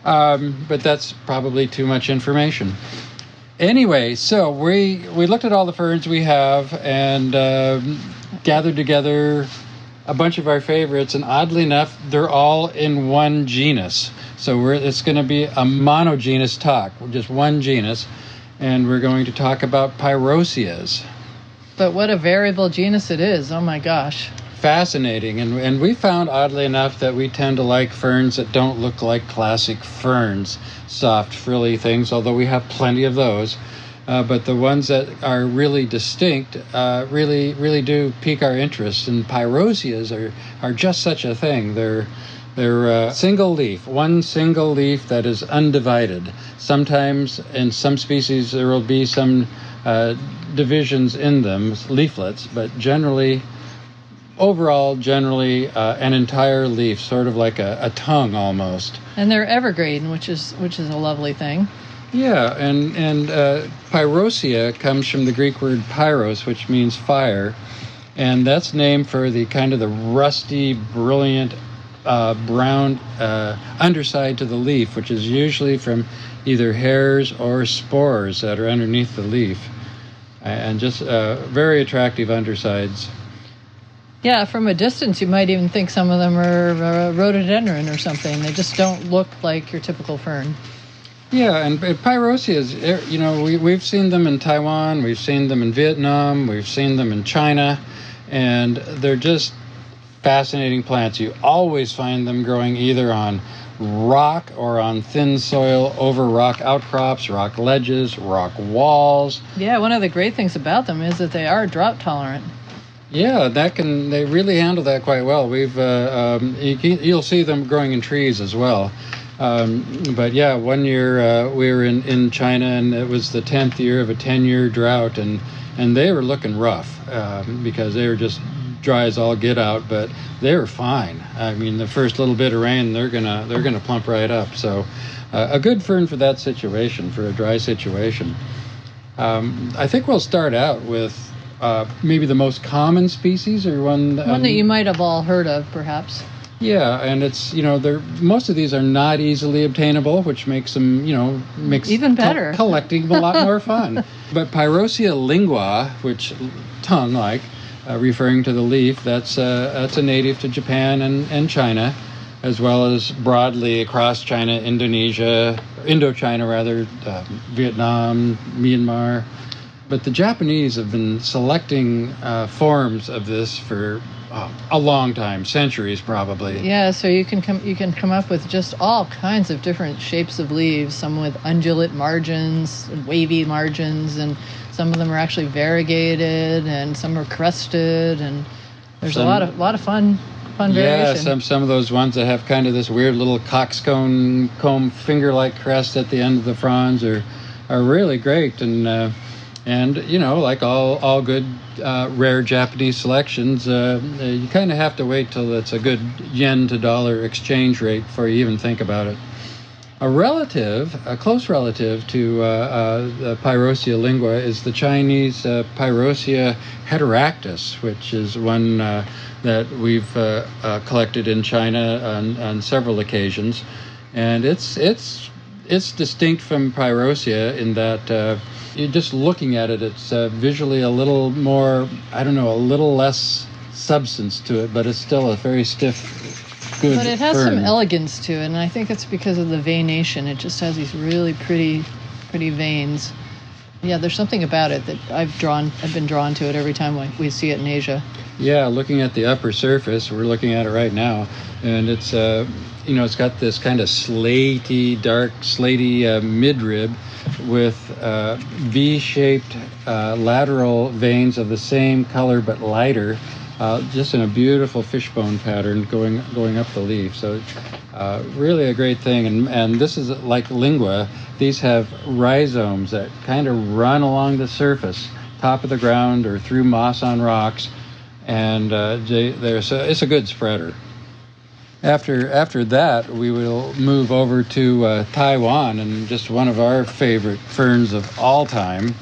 But that's probably too much information. Anyway, so we looked at all the ferns we have and gathered together a bunch of our favorites, and oddly enough, they're all in one genus. So it's going to be a monogenous talk, just one genus, and we're going to talk about Pyrocias. But what a variable genus it is. Oh my gosh. Fascinating. And we found, oddly enough, that we tend to like ferns that don't look like classic ferns, soft, frilly things, although we have plenty of those. But the ones that are really distinct really do pique our interest. And Pyrocias are just such a thing. They're single leaf, one single leaf that is undivided. Sometimes in some species there will be some divisions in them, leaflets, but overall, an entire leaf, sort of like a tongue almost. And they're evergreen, which is a lovely thing. Yeah, and Pyrocia comes from the Greek word pyros, which means fire, and that's named for the kind of the rusty, brilliant, brown underside to the leaf, which is usually from either hairs or spores that are underneath the leaf, and just very attractive undersides. Yeah, from a distance, you might even think some of them are rhododendron or something. They just don't look like your typical fern. Yeah, and Pyrocias, we've seen them in Taiwan, we've seen them in Vietnam, we've seen them in China, and they're just fascinating plants. You always find them growing either on rock or on thin soil, over rock outcrops, rock ledges, rock walls. Yeah, one of the great things about them is that they are drought tolerant. Yeah, they really handle that quite well. You'll see them growing in trees as well. But yeah, one year we were in China, and it was the 10th year of a 10-year drought, and they were looking rough because they were just dry as all get out, but they were fine. I mean, the first little bit of rain, they're gonna plump right up. So a good fern for that situation, for a dry situation. I think we'll start out with maybe the most common species, or one that you might have all heard of, perhaps. Yeah, and it's, most of these are not easily obtainable, which makes them, makes even better. Collecting a lot more fun. But Pyrocia lingua, which tongue-like, referring to the leaf, that's a native to Japan and China, as well as broadly across China, Indochina rather, Vietnam, Myanmar. But the Japanese have been selecting forms of this for a long time, centuries probably. Yeah, so you can come up with just all kinds of different shapes of leaves. Some with undulate margins, wavy margins, and some of them are actually variegated, and some are crested, and there's a lot of fun variation. Yeah, some of those ones that have kind of this weird little coxcomb finger-like crest at the end of the fronds are really great, and like all good rare Japanese selections, you kind of have to wait till it's a good yen to dollar exchange rate before you even think about it. A close relative to the Pyrocia lingua is the Chinese Pyrocia heteractis, which is one that we've collected in China on several occasions, and it's distinct from Pyrocia in that you're just looking at it, it's visually a little more, a little less substance to it, but it's still a very stiff, good But it has fern. some elegance to it, and I think it's because of the veination. It just has these really pretty veins. Yeah, there's something about it that I've been drawn to it every time we see it in Asia. Yeah, looking at the upper surface, we're looking at it right now, and it's it's got this kind of dark slaty midrib with V-shaped lateral veins of the same color but lighter, just in a beautiful fishbone pattern going up the leaf. So really a great thing. And this is like lingua. These have rhizomes that kind of run along the surface, top of the ground or through moss on rocks, and it's a good spreader. After that, we will move over to Taiwan, and just one of our favorite ferns of all time,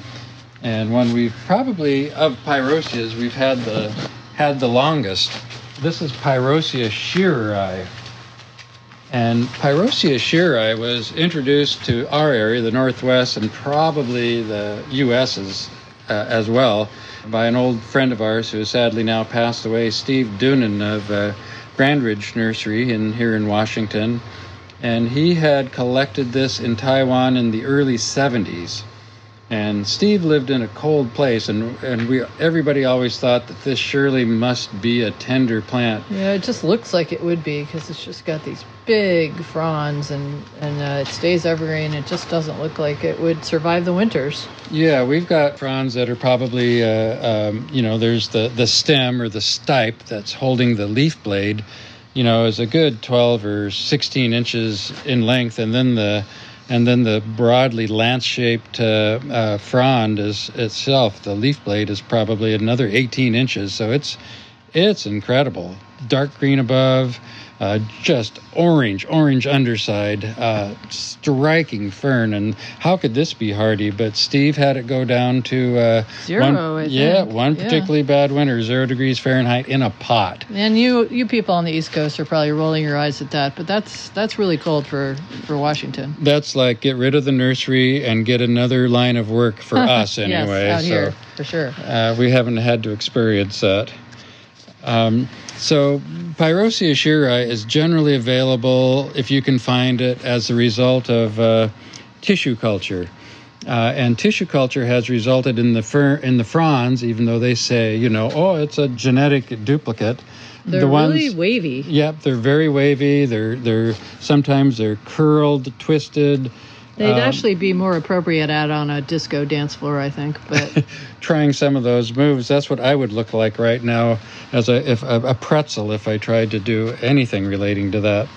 and one we've probably, of Pyrocias, we've had the longest. This is Pyrocia Shear Eye. And Pyrocia Shirai was introduced to our area, the Northwest, and probably the U.S. as well, by an old friend of ours who has sadly now passed away, Steve Doonan of Grand Ridge Nursery here in Washington. And he had collected this in Taiwan in the early 70s. And Steve lived in a cold place, and everybody always thought that this surely must be a tender plant. Yeah, it just looks like it would be because it's just got these big fronds, and it stays evergreen. It just doesn't look like it would survive the winters. Yeah, we've got fronds that are probably, there's the stem or the stipe that's holding the leaf blade, is a good 12 or 16 inches in length, and then the broadly lance-shaped frond itself, the leaf blade, is probably another 18 inches. So it's incredible. Dark green above, just orange underside, striking fern. And how could this be hardy? But Steve had it go down to 0. one particularly bad winter, 0 degrees Fahrenheit in a pot. And you people on the East Coast are probably rolling your eyes at that, but that's really cold for Washington. That's like get rid of the nursery and get another line of work for us anyway. Yes, out here for sure. We haven't had to experience that. So Pyrocia Shirai is generally available, if you can find it, as a result of tissue culture. And tissue culture has resulted in the fronds, even though they say, it's a genetic duplicate. They're really wavy. Yep, they're very wavy. Sometimes they're curled, twisted. They'd actually be more appropriate out on a disco dance floor, I think. But trying some of those moves, that's what I would look like right now as a pretzel if I tried to do anything relating to that.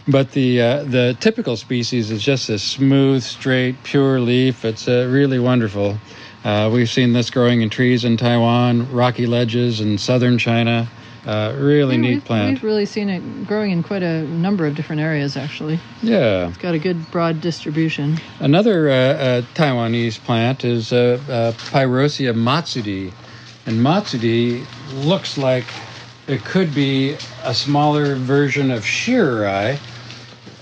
But the typical species is just a smooth, straight, pure leaf. It's really wonderful. We've seen this growing in trees in Taiwan, rocky ledges in southern China. Really neat plant. We've really seen it growing in quite a number of different areas, actually. Yeah. It's got a good broad distribution. Another Taiwanese plant is Pyrocia Matsudi. And Matsudi looks like it could be a smaller version of Shear Eye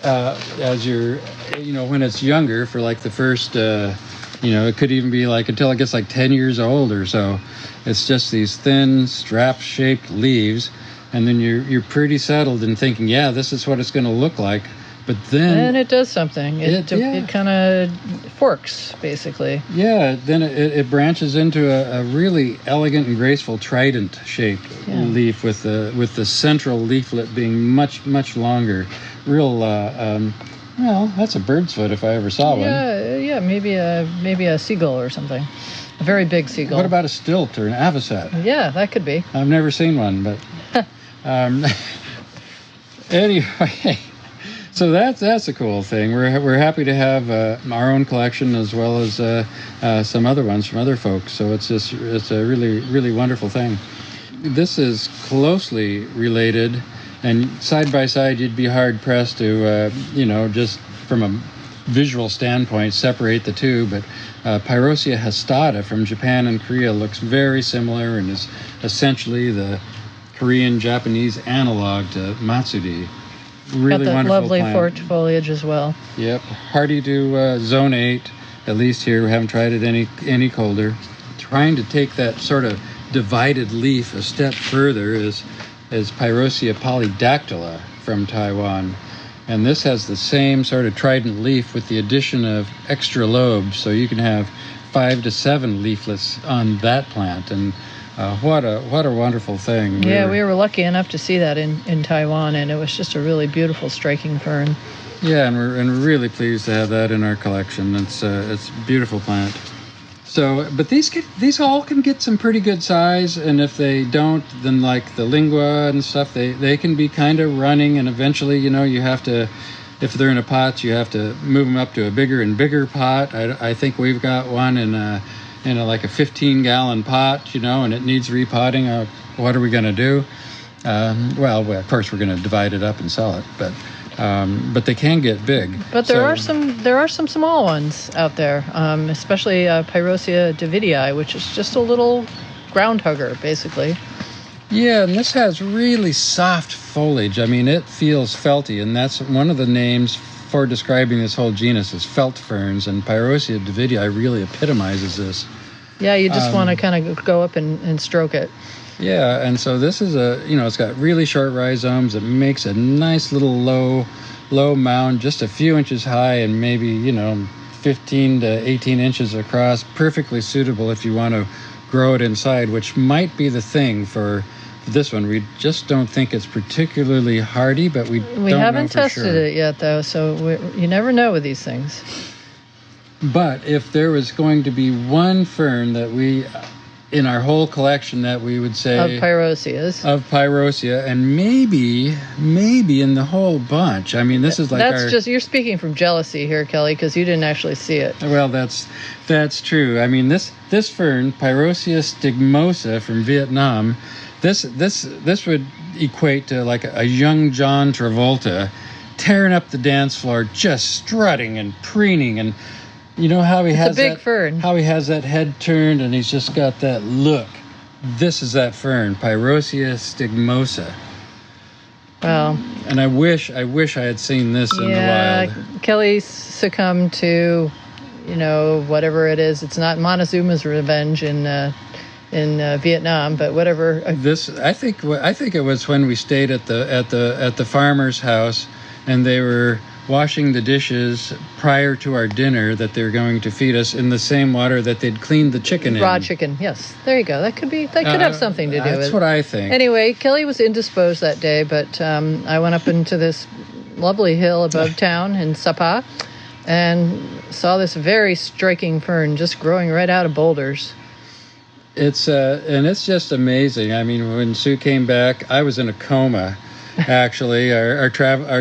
when it's younger, for like the first, it could even be like until it gets like 10 years old or so. It's just these thin, strap-shaped leaves, and then you're pretty settled in thinking, yeah, this is what it's going to look like. But then... And it does something. It kind of forks, basically. Yeah, then it branches into a really elegant and graceful trident-shaped leaf with the central leaflet being much, much longer. Real, that's a bird's foot if I ever saw one. Yeah, maybe a seagull or something. A very big seagull. What about a stilt or an avocet? Yeah, that could be. I've never seen one, but anyway, so that's a cool thing. We're happy to have our own collection as well as some other ones from other folks. So it's a really, really wonderful thing. This is closely related, and side by side, you'd be hard pressed to just from a visual standpoint separate the two, but Pyrocia hastata from Japan and Korea looks very similar and is essentially the Korean-Japanese analog to Matsudi. Really got that wonderful lovely plant. forked foliage as well. Yep, hardy to zone 8, at least here. We haven't tried it any colder. Trying to take that sort of divided leaf a step further is Pyrocia Polydactyla from Taiwan. And this has the same sort of trident leaf with the addition of extra lobes, so you can have 5 to 7 leaflets on that plant. And what a wonderful thing. Yeah, we were lucky enough to see that in Taiwan, and it was just a really beautiful, striking fern. Yeah, and we're really pleased to have that in our collection. It's a beautiful plant. So, but these all can get some pretty good size, and if they don't, then like the lingua and stuff, they can be kind of running, and eventually, you have to, if they're in a pot, you have to move them up to a bigger and bigger pot. I think we've got one in a like a 15-gallon pot, and it needs repotting. What are we going to do? Well, of course, we're going to divide it up and sell it, but they can get big. But there are some small ones out there, especially Pyrocia Davidii, which is just a little ground hugger, basically. Yeah, and this has really soft foliage. I mean, it feels felty, and that's one of the names for describing this whole genus is felt ferns, and Pyrosia davidii really epitomizes this. Yeah, you just want to kind of go up and stroke it. Yeah, and so this is it's got really short rhizomes. It makes a nice little low mound, just a few inches high and maybe, 15 to 18 inches across, perfectly suitable if you want to grow it inside, which might be the thing for this one. We just don't think it's particularly hardy, but we don't haven't know for tested sure. it yet, though, so you never know with these things. But if there was going to be one fern that we, in our whole collection, that we would say Of Pyrosia, and maybe in the whole bunch. I mean, this is like you're speaking from jealousy here, Kelly, because you didn't actually see it. Well, that's true. I mean, this fern, Pyrocia Stigmosa from Vietnam, this would equate to like a young John Travolta tearing up the dance floor, just strutting and preening, and you know how he has a big fern. How he has that head turned and he's just got that look. This is that fern, Pyrocia Stigmosa. Well, and I wish I had seen this in the wild. Kelly succumbed to, whatever it is. It's not Montezuma's revenge in Vietnam, but whatever. I think it was when we stayed at the farmer's house, and they were washing the dishes prior to our dinner that they're going to feed us in the same water that they'd cleaned the chicken in. Raw chicken, yes. There you go. That could have something to do with it. That's what I think. Anyway, Kelly was indisposed that day, but I went up into this lovely hill above town in Sapa and saw this very striking fern just growing right out of boulders. It's just amazing. I mean, when Sue came back, I was in a coma. Actually, our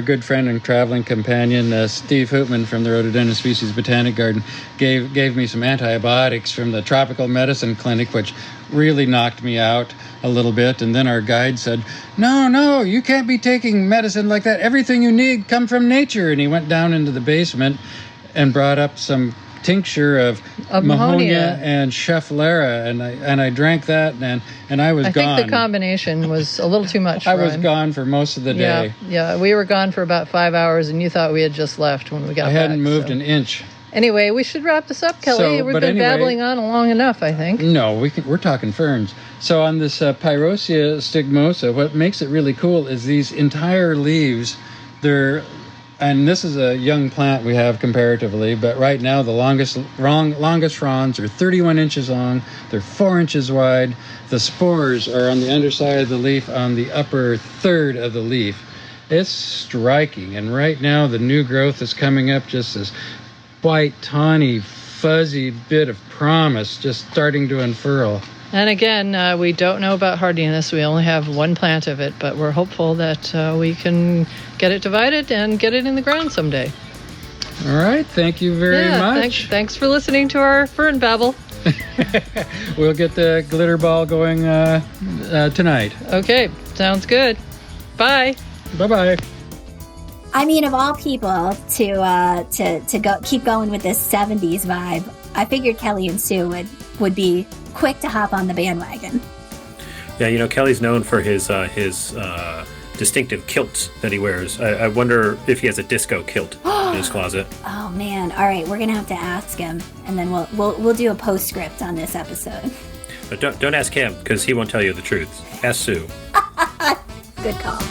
good friend and traveling companion, Steve Hoopman from the Rhododendron Species Botanic Garden, gave me some antibiotics from the tropical medicine clinic, which really knocked me out a little bit. And then our guide said, no, you can't be taking medicine like that. Everything you need come from nature. And he went down into the basement and brought up some tincture of Mahonia and Schefflera, and I drank that, and I was gone. I think the combination was a little too much for him. I was gone for most of the day. Yeah, we were gone for about 5 hours, and you thought we had just left when we got back. I hadn't moved an inch. Anyway, we should wrap this up, Kelly. We've been babbling on long enough, I think. No, we're talking ferns. So on this Pyrocia Stigmosa, what makes it really cool is these entire leaves, and this is a young plant we have comparatively, but right now the longest fronds are 31 inches long. They're 4 inches wide. The spores are on the underside of the leaf, on the upper third of the leaf. It's striking. And right now the new growth is coming up, just this white, tawny, fuzzy bit of promise just starting to unfurl. And again, we don't know about hardiness. We only have one plant of it, but we're hopeful that we can get it divided and get it in the ground someday. All right. Thank you very much. Thanks for listening to our fern babble. We'll get the glitter ball going tonight. Okay. Sounds good. Bye. Bye-bye. I mean, of all people to go keep going with this 70s vibe, I figured Kelly and Sue would be quick to hop on the bandwagon. Yeah, Kelly's known for his distinctive kilts that he wears. I wonder if he has a disco kilt in his closet. Oh man! All right, we're gonna have to ask him, and then we'll do a postscript on this episode. But don't ask him, because he won't tell you the truth. Ask Sue. Good call.